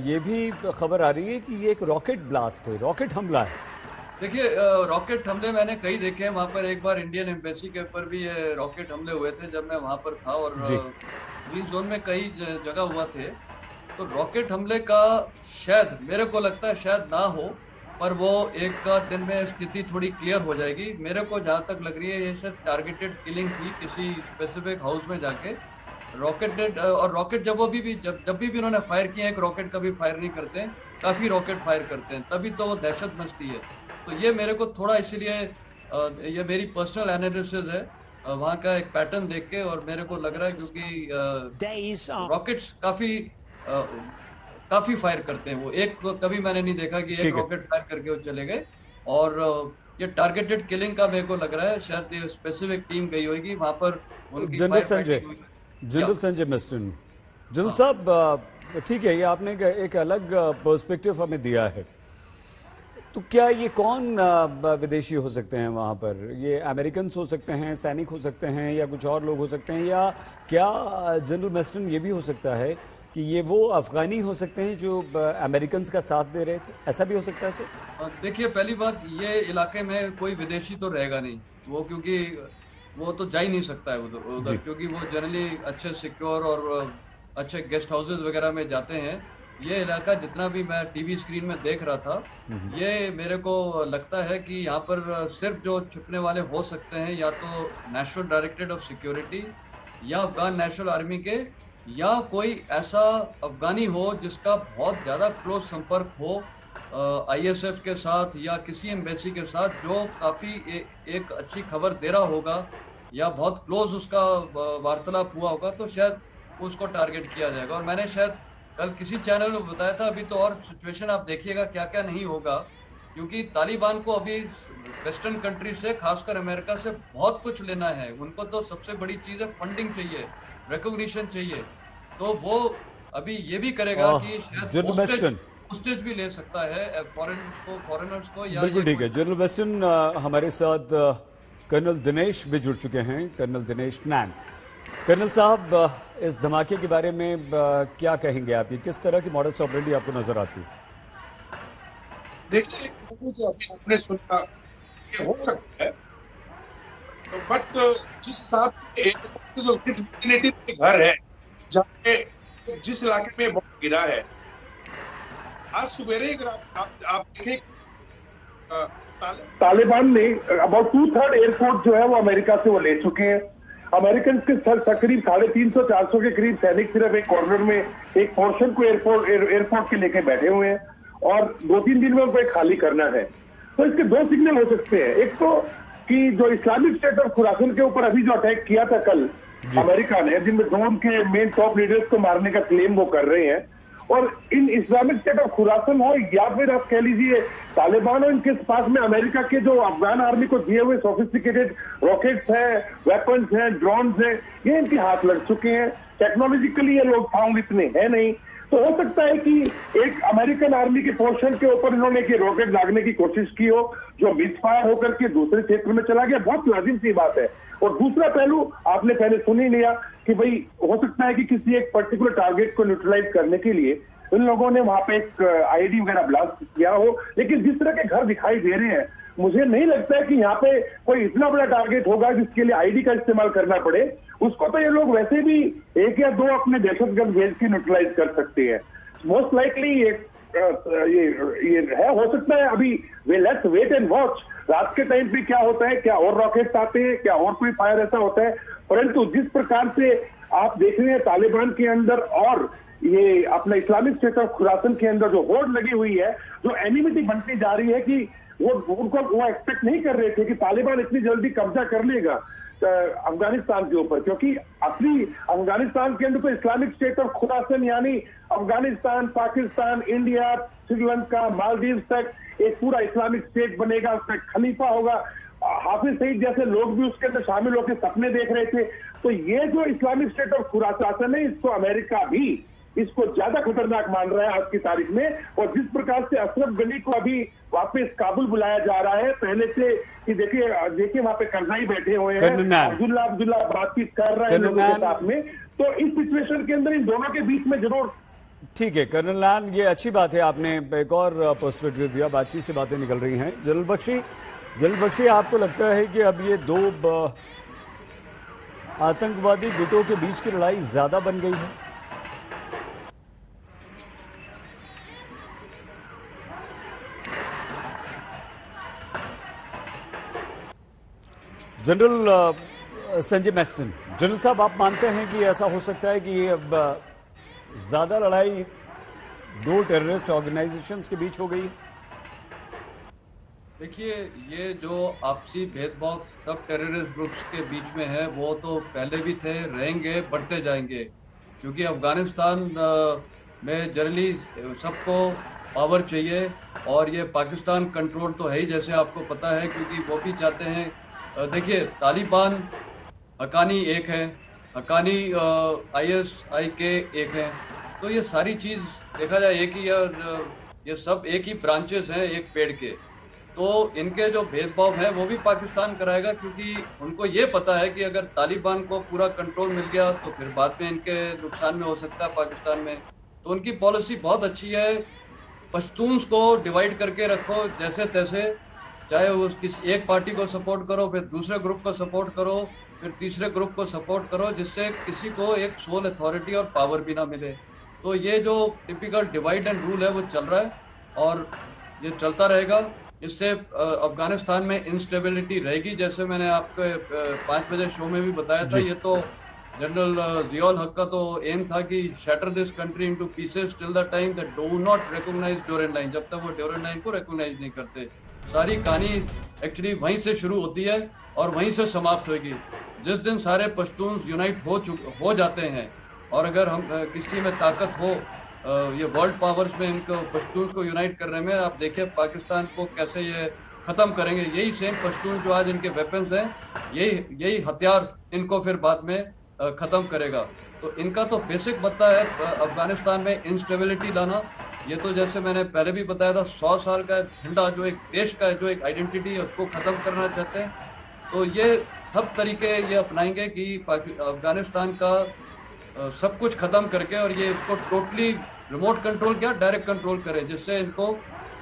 ये भी खबर आ रही है कि ये एक रॉकेट ब्लास्ट है, रॉकेट हमला है। देखिए, रॉकेट हमले मैंने कई देखे हैं, वहां पर एक बार इंडियन एम्बेसी के ऊपर भी ये रॉकेट हमले हुए थे जब मैं वहां पर था, और ग्रीन जोन में कई जगह हुआ थे। तो रॉकेट हमले का शायद मेरे को लगता है शायद ना हो, पर वो एक का दिन में स्थिति थोड़ी क्लियर हो जाएगी। मेरे को जहाँ तक लग रही है ये शायद टारगेटेड किलिंग थी किसी स्पेसिफिक हाउस में जाके रॉकेटेड, और रॉकेट जब भी उन्होंने फायर किए, एक रॉकेट कभी फायर नहीं करते हैं, काफी रॉकेट फायर करते हैं, तभी तो वो दहशत मचती है। तो ये मेरे को थोड़ा, इसीलिए ये मेरी पर्सनल एनालिसिस है वहाँ का एक पैटर्न देख के, और मेरे को लग रहा है क्योंकि रॉकेट्स काफी फायर करते हैं, वो एक कभी मैंने नहीं देखा कि एक रॉकेट फायर करके वो चले गए। और ये टारगेटेड किलिंग का मेरे को लग रहा है, शायद ये स्पेसिफिक टीम गई होगी वहां पर उनकी जनरल संजय मिस्टन। जनरल साहब, ठीक है, ये आपने एक अलग पर्सपेक्टिव हमें दिया है, तो क्या ये कौन विदेशी हो सकते हैं वहां पर? ये अमेरिकन हो सकते हैं, सैनिक हो सकते हैं, या कुछ और लोग हो सकते हैं, या क्या जनरल मिस्टन ये भी हो सकता है कि ये वो अफगानी हो सकते हैं जो अमेरिकन का साथ दे रहे थे? ऐसा भी हो सकता है सर? देखिए, पहली बात, ये इलाके में कोई विदेशी तो रहेगा नहीं, वो क्योंकि वो तो जा ही नहीं सकता है उधर, क्योंकि वो जनरली अच्छे सिक्योर और अच्छे गेस्ट हाउसेज वगैरह में जाते हैं। ये इलाका जितना भी मैं टीवी स्क्रीन में देख रहा था, ये मेरे को लगता है कि यहाँ पर सिर्फ जो छुपने वाले हो सकते हैं या तो नेशनल डायरेक्टरेट ऑफ सिक्योरिटी या अफगान नेशनल आर्मी के, या कोई ऐसा अफगानी हो जिसका बहुत ज्यादा क्लोज संपर्क हो ISF के साथ या किसी एम्बेसी के साथ, जो काफी एक अच्छी खबर दे रहा होगा या बहुत क्लोज उसका वार्तालाप हुआ होगा, तो शायद उसको टारगेट किया जाएगा। और मैंने शायद कल किसी चैनल में बताया था, अभी तो और सिचुएशन आप देखिएगा क्या क्या नहीं होगा, क्योंकि तालिबान को अभी वेस्टर्न कंट्री से, खासकर अमेरिका से बहुत कुछ लेना है। उनको तो सबसे बड़ी चीज है फंडिंग चाहिए, रिकॉग्निशन चाहिए, तो वो अभी ये भी करेगा कि शायद होस्टेज भी ले सकता है फॉरेनर्स को या बिल्कुल ठीक है। जनरल वेस्टन, हमारे साथ कर्नल दिनेश भी जुड़ चुके हैं, कर्नल दिनेश नैन। कर्नल साहब, इस धमाके के बारे में क्या कहेंगे आप? ये किस तरह की मॉडल्स ऑपरेंडी आपको नजर आती है? देखिए, जो अभी आपने सुना ये हो सकता है, बट जिस हिसाब से जो के घर है जहाँ पे जिस इलाके में बम गिरा है, आज सवेरे अगर आप देखें, तालिबान ने अबाउट 2/3 एयरपोर्ट जो है वो अमेरिका से वो ले चुके हैं। अमेरिकन के करीब 350-400 के करीब सैनिक सिर्फ एक कॉर्नर में एक पोर्शन को एयरपोर्ट के लेके बैठे हुए हैं, और 2-3 दिन में उनको खाली करना है। तो इसके दो सिग्नल हो सकते हैं। एक तो कि जो इस्लामिक स्टेट ऑफ खुरासन के ऊपर अभी जो अटैक किया था कल अमेरिका ने, जिनमें 2 उनके मेन टॉप लीडर्स को मारने का क्लेम वो कर रहे हैं, और इन इस्लामिक स्टेट ऑफ खुरासन हो या फिर आप कह लीजिए तालिबान हो, इनके पास में अमेरिका के जो अफगान आर्मी को दिए हुए सोफिस्टिकेटेड रॉकेट्स हैं, वेपन्स हैं, ड्रोन्स हैं, ये इनके हाथ लग चुके हैं। टेक्नोलॉजिकली ये लोग फाउंड इतने हैं नहीं, तो हो सकता है कि एक अमेरिकन आर्मी के पोर्शन के ऊपर इन्होंने एक रॉकेट दागने की कोशिश की हो जो मिसफायर होकर के दूसरे क्षेत्र में चला गया। बहुत लाजिम सी बात है। और दूसरा पहलू आपने पहले सुन ही लिया कि भाई हो सकता है कि किसी एक पर्टिकुलर टारगेट को न्यूट्रलाइज करने के लिए इन लोगों ने वहां पे एक आईडी वगैरह ब्लास्ट किया हो, लेकिन जिस तरह के घर दिखाई दे रहे हैं मुझे नहीं लगता है कि यहाँ पे कोई इतना बड़ा टारगेट होगा जिसके लिए आईडी का इस्तेमाल करना पड़े। उसको तो ये लोग वैसे भी एक या दो अपने दहशतगर्द भेज के न्यूट्रलाइज कर सकते हैं। मोस्ट लाइकली ये है, हो सकता है अभी वे लेट्स वेट एंड वॉच रात के टाइम पे क्या होता है, क्या और रॉकेट्स आते हैं, क्या और कोई फायर ऐसा होता है। परंतु जिस प्रकार से आप देख रहे हैं तालिबान के अंदर और ये अपना इस्लामिक स्टेट ऑफ खुरासन के अंदर जो होड़ लगी हुई है, जो एनिमिटी बनती जा रही है कि वो एक्सपेक्ट नहीं कर रहे थे कि तालिबान इतनी जल्दी कब्जा कर लेगा अफगानिस्तान के ऊपर, क्योंकि असली अफगानिस्तान के अंदर तो इस्लामिक स्टेट ऑफ खुरासन यानी अफगानिस्तान, पाकिस्तान, इंडिया, श्रीलंका, मालदीव तक एक पूरा इस्लामिक स्टेट बनेगा, उसका खलीफा होगा। हाफिज सईद जैसे लोग भी उसके अंदर शामिल होकर सपने देख रहे थे। तो ये जो इस्लामिक स्टेट ऑफ खुरासन है, इसको अमेरिका भी इसको ज्यादा खतरनाक मान रहा है आज की तारीख में। और जिस प्रकार से अशरफ गनी को अभी वापस काबुल बुलाया जा रहा है, पहले से कि देखिए वहां पे करजाई बैठे हुए हैं, अब्दुल्ला बातचीत कर रहे हैं लोगों के साथ में। तो इस सिचुएशन के अंदर इन दोनों के बीच में जरूर ठीक है कर्नल नान, ये अच्छी बात है, आपने एक और पर्सपेक्टिव दिया, बातचीत से बातें निकल रही हैं। जनरल बख्शी, आपको लगता है कि अब ये दो आतंकवादी गुटों के बीच की लड़ाई ज्यादा बन गई है? जनरल संजय मैस्टन, जनरल साहब, आप मानते हैं कि ऐसा हो सकता है कि अब ज्यादा लड़ाई दो टेररिस्ट ऑर्गेनाइजेशंस के बीच हो गई है? देखिए, ये जो आपसी भेदभाव सब टेररिस्ट ग्रुप्स के बीच में है वो तो पहले भी थे, रहेंगे, बढ़ते जाएंगे, क्योंकि अफगानिस्तान में जनरली सबको पावर चाहिए और ये पाकिस्तान कंट्रोल तो है ही, जैसे आपको पता है, क्योंकि वो भी चाहते हैं। देखिए, तालिबान हकानी एक है, हकानी ISIK एक है, तो ये सारी चीज़ देखा जाए एक ही, ये सब एक ही ब्रांचेस हैं एक पेड़ के। तो इनके जो भेदभाव है वो भी पाकिस्तान कराएगा, क्योंकि उनको ये पता है कि अगर तालिबान को पूरा कंट्रोल मिल गया तो फिर बाद में इनके नुकसान में हो सकता है पाकिस्तान में। तो उनकी पॉलिसी बहुत अच्छी है, पश्तून्स को डिवाइड करके रखो जैसे तैसे, चाहे वो किसी एक पार्टी को सपोर्ट करो, फिर दूसरे ग्रुप को सपोर्ट करो, फिर तीसरे ग्रुप को सपोर्ट करो, जिससे किसी को एक सोल अथॉरिटी और पावर भी ना मिले। तो ये जो टिपिकल डिवाइड एंड रूल है वो चल रहा है और ये चलता रहेगा। इससे अफगानिस्तान में इंस्टेबिलिटी रहेगी, जैसे मैंने आपको 5 बजे शो में भी बताया था। ये तो जनरल जियाउल हक का तो एम था कि shatter this country into pieces till the time that do not recognise Durand line, जब तक वो ड्यूरेंट लाइन को रिकॉग्नाइज नहीं करते। सारी कहानी एक्चुअली वहीं से शुरू होती है और वहीं से समाप्त होगी। जिस दिन सारे पश्तून यूनाइट हो जाते हैं और अगर हम किसी में ताकत हो ये वर्ल्ड पावर्स में इनको पश्तून को यूनाइट करने में, आप देखिए पाकिस्तान को कैसे ये ख़त्म करेंगे। यही सेम पश्तून जो आज इनके वेपन्स हैं, यही हथियार इनको फिर बाद में ख़त्म करेगा। तो इनका तो बेसिक बत्ता है अफगानिस्तान में इंस्टेबिलिटी लाना। ये तो जैसे मैंने पहले भी बताया था, 100 साल का झंडा जो एक देश का जो एक आइडेंटिटी है उसको ख़त्म करना चाहते हैं। तो ये सब तरीके ये अपनाएंगे कि अफगानिस्तान का सब कुछ ख़त्म करके और ये इसको टोटली रिमोट कंट्रोल क्या डायरेक्ट कंट्रोल करे, जिससे इनको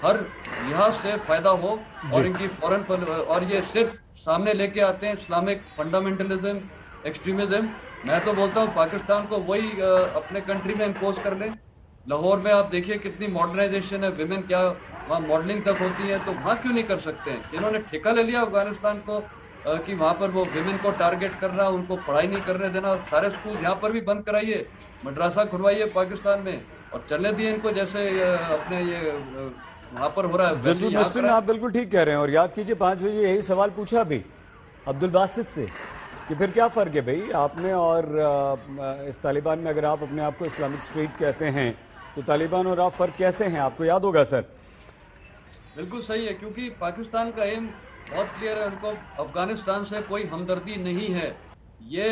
हर लिहाज से फ़ायदा हो और इनकी फॉरेन और ये सिर्फ सामने लेके आते हैं इस्लामिक फंडामेंटलिज्म, एक्सट्रीमिज्म। मैं तो बोलता हूँ पाकिस्तान को वही अपने कंट्री में इम्पोज कर ले। लाहौर में आप देखिए कितनी मॉडर्नाइजेशन है, विमेन क्या वहाँ मॉडलिंग तक होती है, तो वहाँ क्यों नहीं कर सकते हैं? इन्होंने ठेका ले लिया अफगानिस्तान को कि वहाँ पर वो विमेन को टारगेट करना, उनको पढ़ाई नहीं करने देना, और सारे स्कूल यहाँ पर भी बंद कराइए, मदरसा खुलवाइए पाकिस्तान में और चलने दिए इनको, जैसे अपने ये वहाँ पर हो रहा है। आप बिल्कुल ठीक कह रहे हैं। और याद कीजिए 5 बजे यही सवाल पूछा भी अब्दुल बासित से कि फिर क्या फ़र्क है भाई आपने और इस तालिबान में, अगर आप अपने आप को इस्लामिक स्टेट कहते हैं तो तालिबान और आप फर्क कैसे हैं, आपको याद होगा सर? बिल्कुल सही है, क्योंकि पाकिस्तान का एम बहुत क्लियर है, उनको अफगानिस्तान से कोई हमदर्दी नहीं है। ये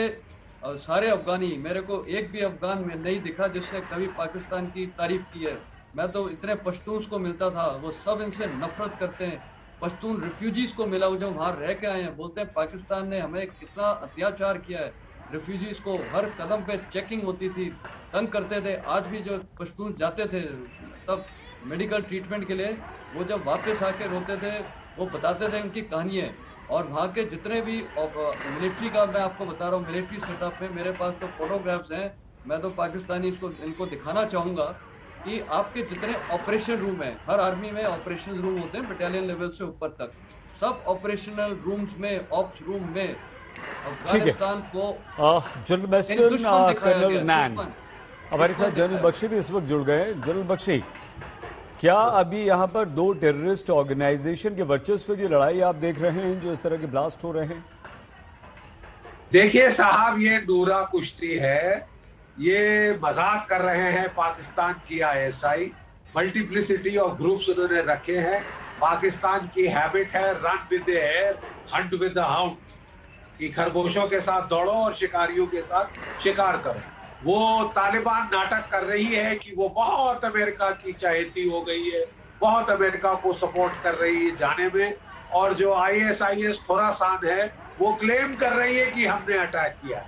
सारे अफगानी, मेरे को एक भी अफगान में नहीं दिखा जिसने कभी पाकिस्तान की तारीफ की है। मैं तो इतने पश्तून को मिलता था, वो सब इनसे नफरत करते हैं। पश्तून रिफ्यूजीज को मिला, वो जो वहाँ रह के आए हैं, बोलते हैं पाकिस्तान ने हमें कितना अत्याचार किया है। रिफ्यूजीज को हर कदम पे चेकिंग होती थी, तंग करते थे। आज भी जो पश्तून जाते थे तब मेडिकल ट्रीटमेंट के लिए, वो जब वापस आके रोते थे, वो बताते थे उनकी कहानियाँ। और वहाँ के जितने भी मिलिट्री का मैं आपको बता रहा हूँ, मिलिट्री सेटअप में मेरे पास तो फोटोग्राफ्स हैं। मैं तो पाकिस्तानी इनको दिखाना चाहूँगा कि आपके जितने ऑपरेशन रूम हैं, हर आर्मी में ऑपरेशन रूम होते हैं बटालियन लेवल से ऊपर तक, सब ऑपरेशनल रूम्स में, ऑप्स रूम में अफगानिस्तान को जनरल वेस्टर्न कर्नल नैन हमारे साथ जनरल बख्शी भी इस वक्त जुड़ गए। जनरल बख्शी, क्या अभी यहाँ पर दो टेररिस्ट ऑर्गेनाइजेशन के वर्चस्व की लड़ाई आप देख रहे हैं जो इस तरह के ब्लास्ट हो रहे हैं? देखिए साहब, ये नूरा कुश्ती है, ये मजाक कर रहे हैं पाकिस्तान की आईएसआई। मल्टीप्लिसिटी ऑफ ग्रुप्स उन्होंने रखे हैं। पाकिस्तान की हैबिट है run with the air, Hunt with the hound, कि खरगोशों के साथ दौड़ो और शिकारियों के साथ शिकार करो। वो तालिबान नाटक कर रही है कि वो बहुत अमेरिका की चहेती हो गई है, बहुत अमेरिका को सपोर्ट कर रही है जाने में। और जो ISIS खुरासान है वो क्लेम कर रही है कि हमने अटैक किया।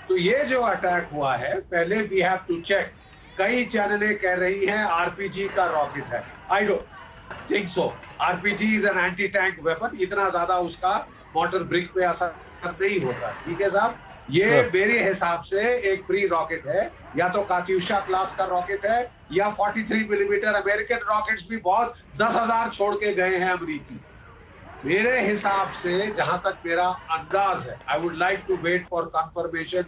तो ये जो अटैक हुआ है, पहले वी हैव टू चेक। कई चैनलें कह रही हैं RPG का रॉकेट है। I don't think so. RPG is an anti tank weapon, इतना ज्यादा उसका मोटर ब्रिक पे असर नहीं होता। ठीक है साहब, ये मेरे हिसाब से एक फ्री रॉकेट है, या तो कात्यूशा क्लास का रॉकेट है या 43 मिलीमीटर। अमेरिकन रॉकेट्स भी बहुत 10,000 छोड़ के गए हैं अमेरिकी। मेरे हिसाब से, जहां तक मेरा अंदाज है, I would like to wait for confirmation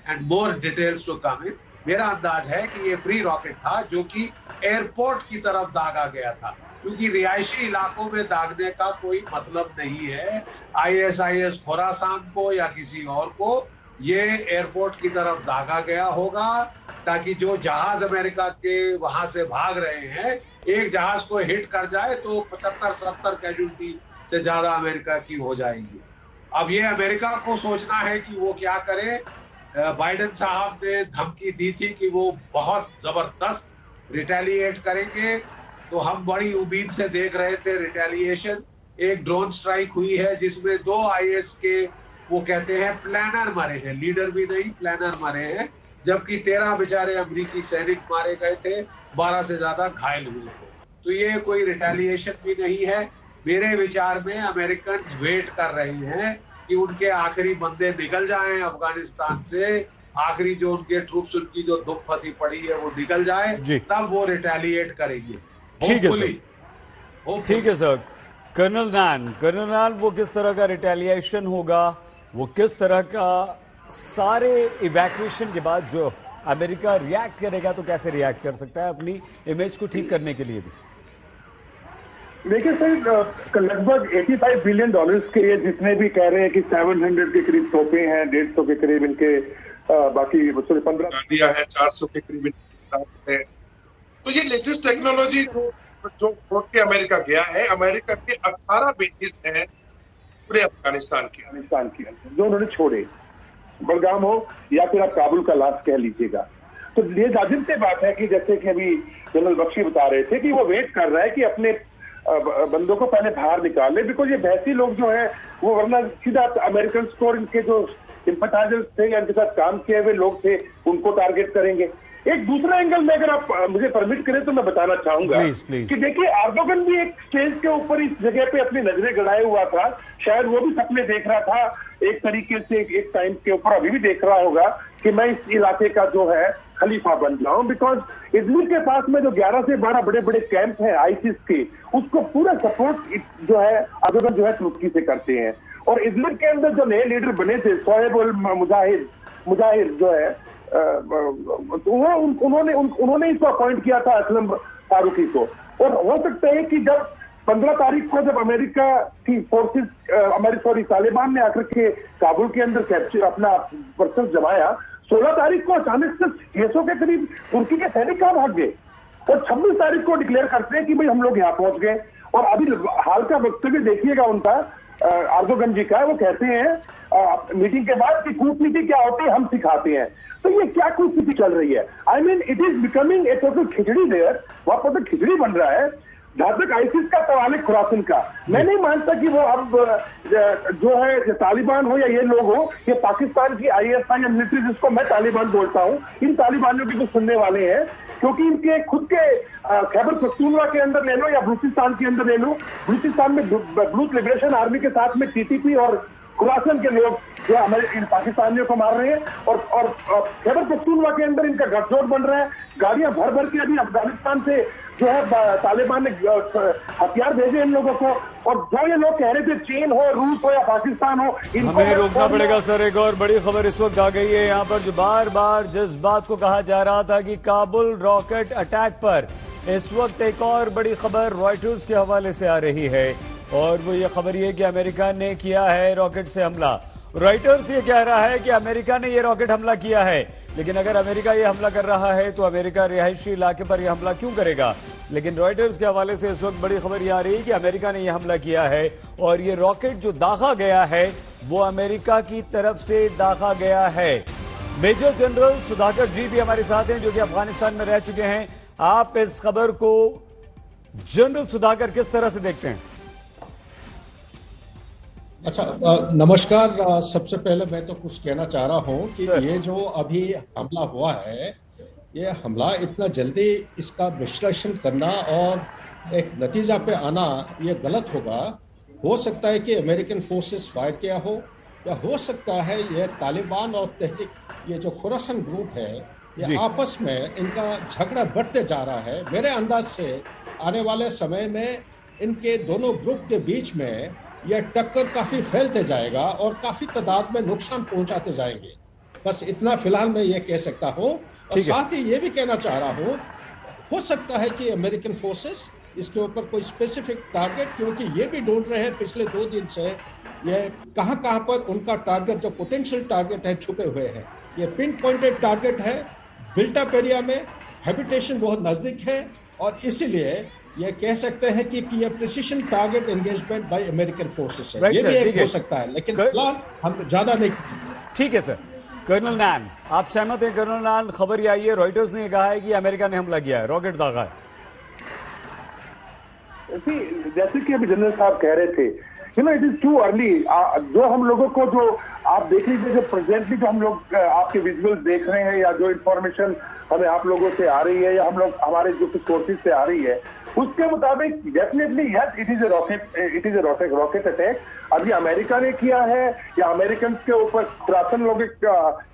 and more details to come in. मेरा अंदाज है कि ये फ्री रॉकेट था जो कि एयरपोर्ट की तरफ दागा गया था, क्योंकि रिहायशी इलाकों में दागने का कोई मतलब नहीं है। ISIS खुरासान को या किसी और को, ये एयरपोर्ट की तरफ दागा गया होगा ताकि जो जहाज अमेरिका के वहां से भाग रहे हैं, एक जहाज को हिट कर जाए तो 75-70 कैजुअल्टी से ज्यादा अमेरिका की हो जाएंगी। अब ये अमेरिका को सोचना है कि वो क्या करे। बाइडेन साहब ने धमकी दी थी कि वो बहुत जबरदस्त रिटेलिएट करेंगे, तो हम बड़ी उम्मीद से देख रहे थे रिटेलिएशन। एक ड्रोन स्ट्राइक हुई है जिसमें 2 IS के, वो कहते हैं प्लानर मरे हैं, लीडर भी नहीं, प्लानर मरे हैं, जबकि 13 बेचारे अमेरिकी सैनिक मारे गए थे, 12 से ज्यादा घायल हुए थे। तो ये कोई रिटेलिएशन भी नहीं है। मेरे विचार में अमेरिकन वेट कर रहे हैं कि उनके आखिरी बंदे निकल जाएं अफगानिस्तान से, आखिरी जो उनके ट्रूप्स, उनकी जो दुख फंसी पड़ी है वो निकल जाए, तब वो रिटेलिएट करेंगे। ठीक है सर, ठीक है सर। कर्नल नैन, वो किस तरह का रिटेलिएशन होगा, वो किस तरह का सारे इवैक्यूएशन के बाद जो अमेरिका रिएक्ट करेगा, तो कैसे रिएक्ट कर सकता है अपनी इमेज को ठीक करने के लिए भी? देखिए सर, लगभग $85 बिलियन के ये जितने भी कह रहे हैं कि 700 के करीब तोपे हैं, 150 के करीब इनके बाकी 15 दिया है, 400 के करीब है। तो ये लेटेस्ट टेक्नोलॉजी जो छोड़ के अमेरिका गया है, अमेरिका के 18 बेसिस हैं पूरे अफगानिस्तान के जो उन्होंने छोड़े, बलगाम हो या फिर आप काबुल का लास्ट कह लीजिएगा। तो ये जाजिम से बात है कि जैसे कि अभी जनरल बख्शी बता रहे थे कि वो वेट कर रहा है कि अपने बंदों को पहले बाहर निकाले, बिकॉज ये बहसी लोग जो है वो वरना सीधा अमेरिकन को, इनके जो सिंपथाइजर्स थे या इनके साथ काम किए हुए लोग थे, उनको टारगेट करेंगे। एक दूसरा एंगल में अगर आप मुझे परमिट करें तो मैं बताना चाहूंगा कि देखिए, एर्दोगन भी एक स्टेज के ऊपर इस जगह पे अपनी नजरें गड़ाए हुआ था। शायद वो भी सपने देख रहा था एक तरीके से, एक टाइम के ऊपर अभी भी देख रहा होगा कि मैं इस इलाके का जो है खलीफा बन जाऊं, बिकॉज इदलिब के पास में जो 11 से 12 बड़े बड़े कैंप हैं आईसिस के, उसको पूरा सपोर्ट जो है एर्दोगन जो है तुर्की से करते हैं। और इदलिब के अंदर जो नए लीडर बने थे, शोएब अल मुजाहिर जो है, उन्होंने इसको अपॉइंट किया था असलम फारूकी को। और हो सकता है कि जब 15 तारीख को जब अमेरिका की फोर्सेस तालिबान ने आकर के काबुल के अंदर कैप्चर अपना वर्चस्व जमाया, 16 तारीख को अचानक से 600 के करीब तुर्की के सैनिक कहां भाग गए? और 26 तारीख को डिक्लेयर करते हैं कि भाई हम लोग यहाँ पहुंच गए। और अभी हाल का वक्तव्य देखिएगा उनका, अर्दोगन जी का, वो कहते हैं मीटिंग के बाद कि कूटनीति क्या होती है हम सिखाते हैं। तो ये क्या कूटनीति चल रही है? I mean it is becoming a total khichdi there, वहां पर तो खिचड़ी बन रहा है। जहां तक आईसिस का सवाल है खुरासन का, मैं नहीं मानता कि वो अब जो है तालिबान हो या ये लोग हो, ये पाकिस्तान की ISI या मिलिट्री, जिसको मैं तालिबान बोलता हूँ, इन तालिबानियों की तो सुनने वाले हैं, क्योंकि इनके खुद के खैबर पख्तूनख्वा के अंदर ले लो या बलूचिस्तान के अंदर ले लो, बलूचिस्तान में बलूच लिबरेशन आर्मी के साथ में TTP और खुरासन के लोग जो हमारे इन पाकिस्तानियों को मार रहे हैं, और खैबर पख्तूनख्वा के अंदर इनका गठजोड़ बन रहा है। गाड़ियां भर भर के अभी अफगानिस्तान से जो है तालिबान ने हथियार भेजे इन लोगों को। और जो ये लोग कह रहे थे चीन हो, रूस हो या पाकिस्तान हो, हमें रोकना पड़ेगा सर। एक और बड़ी खबर इस वक्त आ गई है यहाँ पर, जो बार बार जिस बात को कहा जा रहा था कि काबुल रॉकेट अटैक पर, इस वक्त एक और बड़ी खबर रॉयटर्स के हवाले से आ रही है, और वो ये खबर ये कि अमेरिका ने किया है रॉकेट से हमला। रॉयटर्स ये कह रहा है कि अमेरिका ने ये रॉकेट हमला किया है, लेकिन अगर अमेरिका ये हमला कर रहा है तो अमेरिका रिहायशी इलाके पर यह हमला क्यों करेगा? लेकिन रॉयटर्स के हवाले से इस वक्त बड़ी खबर यह आ रही है कि अमेरिका ने यह हमला किया है, और ये रॉकेट जो दागा गया है वो अमेरिका की तरफ से दागा गया है। मेजर जनरल सुधाकर जी भी हमारे साथ हैं, जो कि अफगानिस्तान में रह चुके हैं। आप इस खबर को जनरल सुधाकर किस तरह से देखते हैं? अच्छा, नमस्कार। सबसे पहले मैं तो कुछ कहना चाह रहा हूं कि ये जो अभी हमला हुआ है, ये हमला इतना जल्दी इसका विश्लेषण करना और एक नतीजा पे आना ये गलत होगा। हो सकता है कि अमेरिकन फोर्सेस फायर किया हो, या हो सकता है ये तालिबान और तहरीक, ये जो खुरासन ग्रुप है, ये आपस में इनका झगड़ा बढ़ते जा रहा है। मेरे अंदाज से आने वाले समय में इनके दोनों ग्रुप के बीच में यह टक्कर काफी फैलते जाएगा और काफी तादाद में नुकसान पहुंचाते जाएंगे। बस इतना फिलहाल मैं ये कह सकता हूँ। और साथ ही ये भी कहना चाह रहा हूँ, हो सकता है कि अमेरिकन फोर्सेस इसके ऊपर कोई स्पेसिफिक टारगेट, क्योंकि ये भी ढूंढ रहे हैं पिछले 2 दिन से ये कहाँ पर उनका टारगेट, जो पोटेंशियल टारगेट है, छुपे हुए हैं। ये पिन पॉइंटेड टारगेट है, बिल्ट अप एरिया में हैबिटेशन बहुत नजदीक है, और इसीलिए ये कह सकते हैं कि ये precision target engagement bye American forces है। ये भी एक हो सकता है, लेकिन फिलहाल हम ज्यादा नहीं। ठीक है सर। कर्नल नैन, आप सहमत हैं? कर्नल नैन, खबर ये आई है, रॉयटर्स ने कहा है कि अमेरिका ने हमला किया है, रॉकेट दागा है। जैसे कि अभी जनरल साहब कह रहे थे, इट इज टू अर्ली। जो हम लोगों को, जो आप देख लीजिए, जो प्रेजेंटली जो हम लोग आपके विजुअल्स देख रहे हैं, या जो इन्फॉर्मेशन हमें आप लोगों से आ रही है, या हम लोग हमारे जो सोर्सेज से आ रही है, उसके मुताबिक definitely yes, it is a rocket attack. अभी अमेरिका ने किया है या अमेरिकन के ऊपर खुरासन लोग,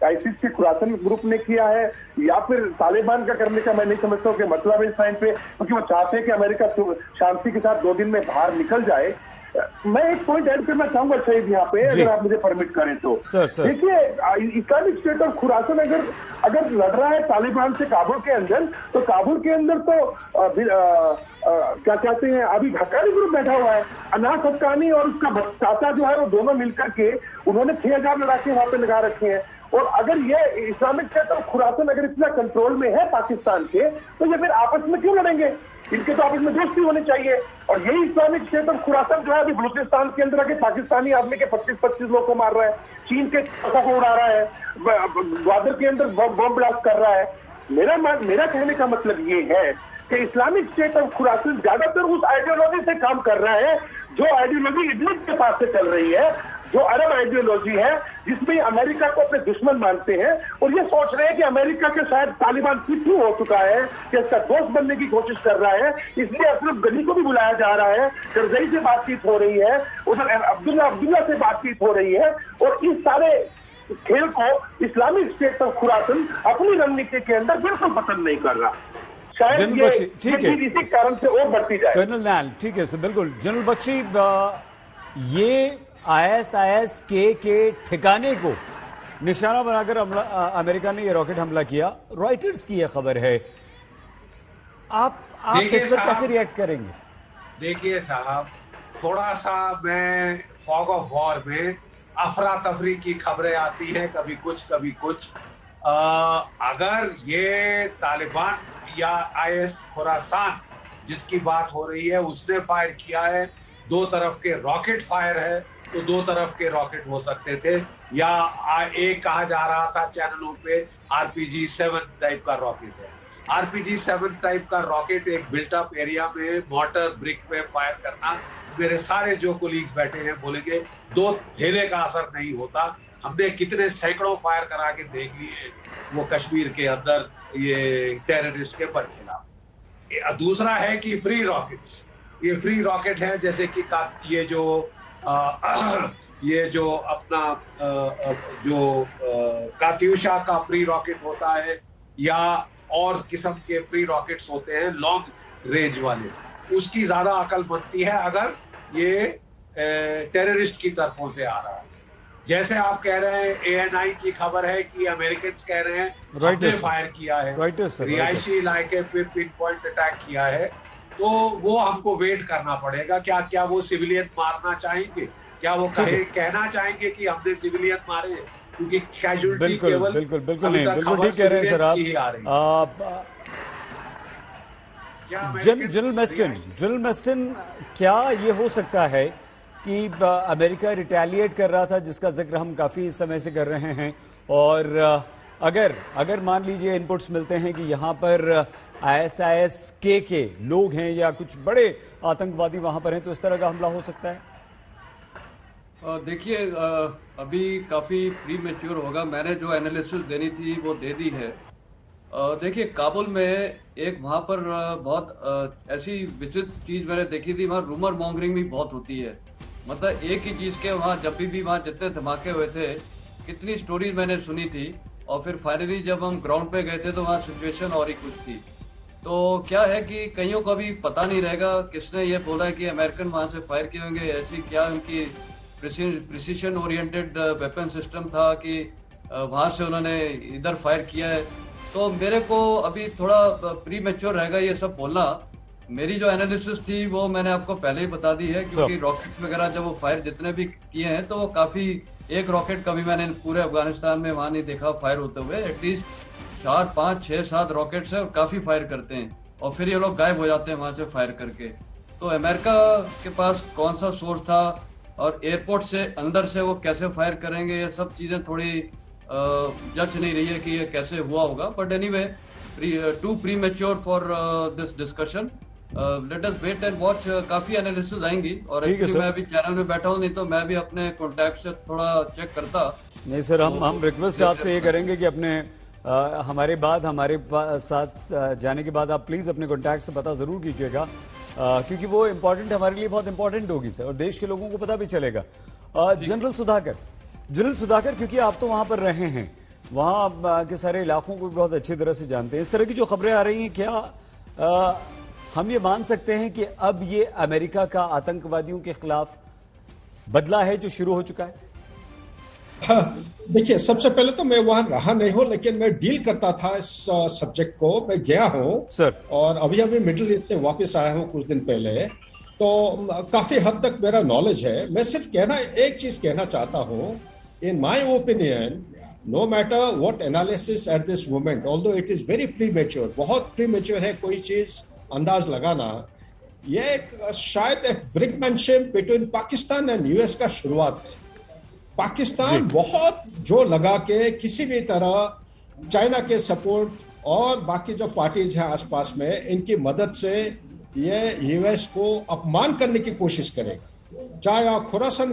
आईसिस के खुरासन ग्रुप ने किया है, या फिर तालिबान का करने का मैं नहीं समझता हूँ कि मतलब है इस टाइम पे, क्योंकि वो चाहते हैं कि अमेरिका शांति के साथ 2 दिन में बाहर निकल जाए। मैं एक पॉइंट ऐड करना चाहूंगा शहीद यहाँ पे, अगर आप मुझे परमिट करें तो। देखिए, इस्लामिक स्टेट ऑफ खुरासन अगर लड़ रहा है तालिबान से काबुल के अंदर, तो काबुल के अंदर तो क्या कहते हैं, अभी हक्कानी ग्रुप बैठा हुआ है। अनास हक्कानी और उसका चाचा जो है, वो दोनों मिलकर के उन्होंने 6000 लड़ाके वहां पे लगा रखे हैं। और अगर ये इस्लामिक स्टेट ऑफ खुरासन अगर इतना कंट्रोल में है पाकिस्तान के, तो ये फिर आपस में क्यों लड़ेंगे? इनके तो आपस में दोस्ती होनी चाहिए। और यही इस्लामिक स्टेट ऑफ खुरासन जो है अभी बलूचिस्तान के अंदर आके पाकिस्तानी आदमी के 25-25 लोग को मार रहा है, चीन के ट्रकों को उड़ा रहा है, ग्वादर के अंदर बम ब्लास्ट कर रहा है। मेरा कहने का मतलब ये है कि इस्लामिक स्टेट ऑफ खुरासन ज्यादातर उस आइडियोलॉजी से काम कर रहा है जो आइडियोलॉजी इदलिब के पास से चल रही है, जो अरब आइडियोलॉजी है, जिसमें अमेरिका को अपने दुश्मन मानते हैं और ये सोच रहे हैं कि अमेरिका के शायद तालिबान पिट्ठू हो चुका है, कि इसका दोस्त बनने की कोशिश कर रहा है। इसलिए अशरफ गनी को भी बुलाया जा रहा है, करजई से बातचीत हो रही है, उधर अब्दुल्ला से बातचीत हो रही है, और इस सारे खेल को इस्लामिक स्टेट ऑफ खुरासन अपनी रणनीति के अंदर बिल्कुल पसंद नहीं कर रहा। शायद ये इसी कारण से और बढ़ती जाए। कर्नल नैन, ठीक है सर, बिल्कुल। जनरल बख्शी, ये ISIS के ठिकाने को निशाना बनाकर अमेरिका ने ये रॉकेट हमला किया, रॉयटर्स की यह खबर है। आप इस पर कैसे रिएक्ट करेंगे? देखिए साहब, थोड़ा सा मैं फॉग ऑफ वॉर में अफरा तफरी की खबरें आती है, कभी कुछ कभी कुछ। अगर ये तालिबान या IS खुरासान जिसकी बात हो रही है उसने फायर किया है। दो तरफ के रॉकेट फायर है, तो दो तरफ के रॉकेट हो सकते थे, या एक कहा जा रहा था चैनलों पे RPG-7 टाइप का रॉकेट है। RPG-7 टाइप का रॉकेट एक बिल्ट अप एरिया में मोर्टर ब्रिक में फायर करना, मेरे सारे जो कोलीग्स बैठे हैं बोलेंगे दो धेले का असर नहीं होता। हमने कितने सैकड़ों फायर करा के देख लिए वो कश्मीर के अंदर ये टेररिस्ट के खिलाफ। दूसरा है कि फ्री रॉकेट्स, ये फ्री रॉकेट है, जैसे कि ये जो अपना कात्यूशा का फ्री रॉकेट होता है, या और किस्म के फ्री रॉकेट्स होते हैं लॉन्ग रेंज वाले, उसकी ज्यादा अकल बनती है अगर ये टेररिस्ट की तरफों से आ रहा है। जैसे आप कह रहे हैं ANI की खबर है कि अमेरिकन कह रहे हैं हमने फायर किया है, रिहायशी इलाके पे पिन पॉइंट अटैक किया है, तो वो हमको वेट करना पड़ेगा। क्या वो सिविलियन मारना चाहेंगे? क्या वो कहना चाहेंगे कि हमने सिविलियन मारे? क्योंकि कैजुअलिटी केवल बिल्कुल ठीक कह रहे हैं सर आप। जनरल मेस्टन, क्या ये हो सकता है कि अमेरिका रिटेलिएट कर रहा था, जिसका जिक्र हम काफी समय से कर रहे हैं, और अगर मान लीजिए इनपुट्स मिलते हैं कि यहाँ पर ISIS के लोग हैं या कुछ बड़े आतंकवादी वहां पर हैं, तो इस तरह का हमला हो सकता है? देखिए, अभी काफ़ी प्री मैच्योर होगा। मैंने जो एनालिसिस देनी थी वो दे दी है। देखिए, काबुल में एक वहाँ पर बहुत ऐसी विचित्र चीज़ मैंने देखी थी, वहाँ रूमर मॉन्गरिंग भी बहुत होती है। मतलब एक ही चीज़ के वहाँ जब भी वहाँ जितने धमाके हुए थे, कितनी स्टोरीज मैंने सुनी थी, और फिर फाइनली जब हम ग्राउंड पे गए थे तो वहाँ सिचुएशन और ही कुछ थी। तो क्या है कि कईयों को अभी पता नहीं रहेगा किसने ये बोला कि अमेरिकन वहाँ से फायर किए होंगे, ऐसी क्या उनकी प्रिसीशन ओरिएंटेड वेपन सिस्टम था कि वहां से उन्होंने इधर फायर किया है। तो मेरे को अभी थोड़ा प्री मैच्योर रहेगा ये सब बोलना। मेरी जो एनालिसिस थी वो मैंने आपको पहले ही बता दी है, क्योंकि रॉकेट्स वगैरह जब वो फायर जितने भी किए हैं तो वो काफी, एक रॉकेट कभी मैंने पूरे अफगानिस्तान में वहां नहीं देखा फायर होते हुए। एटलीस्ट 4, 5, 6, 7 रॉकेट्स है और काफी फायर करते हैं, और फिर ये लोग गायब हो जाते हैं वहां से फायर करके। तो अमेरिका के पास कौन सा सोर्स था और एयरपोर्ट से अंदर से वो कैसे फायर करेंगे, ये सब चीजें थोड़ी जज नहीं रही है कि ये कैसे हुआ होगा। But anyway, too premature for this discussion. Let us wait and watch. काफी एनालिसिस आएंगी, और एक्चुअली मैं अभी चैनल में बैठा हूँ, नहीं तो मैं भी अपने कॉन्टैक्ट से थोड़ा चेक करता। नहीं सर, हम रिक्वेस्ट आपसे ये करेंगे कि अपने हमारे साथ जाने के बाद आप प्लीज अपने कॉन्टैक्ट से पता जरूर कीजिएगा, क्योंकि वो इम्पोर्टेंट, हमारे लिए बहुत इंपॉर्टेंट होगी सर, और देश के लोगों को पता भी चलेगा। जनरल सुधाकर, क्योंकि आप तो वहां पर रहे हैं, वहां के सारे इलाकों को बहुत अच्छी तरह से जानते हैं, इस तरह की जो खबरें आ रही हैं, क्या हम ये मान सकते हैं कि अब ये अमेरिका का आतंकवादियों के खिलाफ बदला है जो शुरू हो चुका है? देखिए, सबसे पहले तो मैं वहां रहा नहीं हूं, लेकिन मैं डील करता था इस सब्जेक्ट को। मैं गया हूं सर, और अभी मिडिल ईस्ट से वापस आया हूं कुछ दिन पहले, तो काफी हद तक मेरा नॉलेज है। मैं सिर्फ एक चीज कहना चाहता हूं, in my opinion, no matter what analysis at this moment, although it is very premature, बहुत प्रीमेच्योर है कोई चीज अंदाज लगाना। ये शायद एक brinkmanship between Pakistan and US का शुरुआत है। पाकिस्तान बहुत जो लगा के किसी भी तरह चाइना के सपोर्ट और बाकी जो पार्टीज हैं आसपास में, इनकी मदद से ये US को अपमान करने की कोशिश करेगा। चाहे आप खुरासन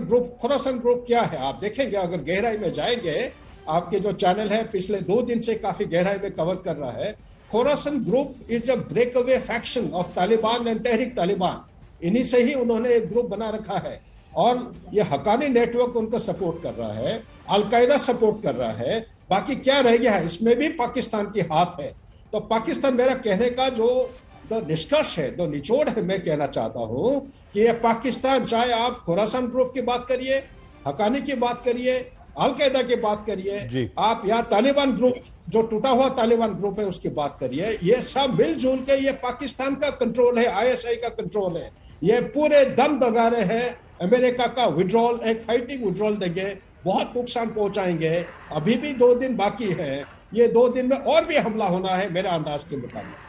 ग्रुप क्या है आप देखेंगे, अगर गहराई में जाएंगे, आपके जो चैनल है पिछले 2 दिन से काफी गहराई में कवर कर रहा है। Khorasan group is a breakaway faction of Taliban and Tehreek Taliban. इन्हीं से ही उन्होंने एक ग्रुप बना रखा है, और ये हकानी नेटवर्क उनको सपोर्ट कर रहा है, अलकायदा सपोर्ट कर रहा है। बाकी क्या रह गया है, इसमें भी पाकिस्तान की हाथ है। तो पाकिस्तान, मेरा कहने का जो निष्कर्ष है, जो निचोड़ है, मैं कहना चाहता हूं कि ये पाकिस्तान, चाहे आप खुरासान ग्रुप की बात करिए, हकानी की बात करिए, अलकायदा की बात करिए, आप या तालिबान ग्रुप, जो टूटा हुआ तालिबान ग्रुप है, उसकी बात करिए, ये सब मिलजुल के ये पाकिस्तान का कंट्रोल है, ISI का कंट्रोल है। ये पूरे दम दगा रहे हैं अमेरिका का विड्रॉल, एक फाइटिंग विड्रॉल देंगे, बहुत नुकसान पहुंचाएंगे। अभी भी 2 दिन बाकी है, ये 2 दिन में और भी हमला होना है मेरे अंदाज के मुताबिक।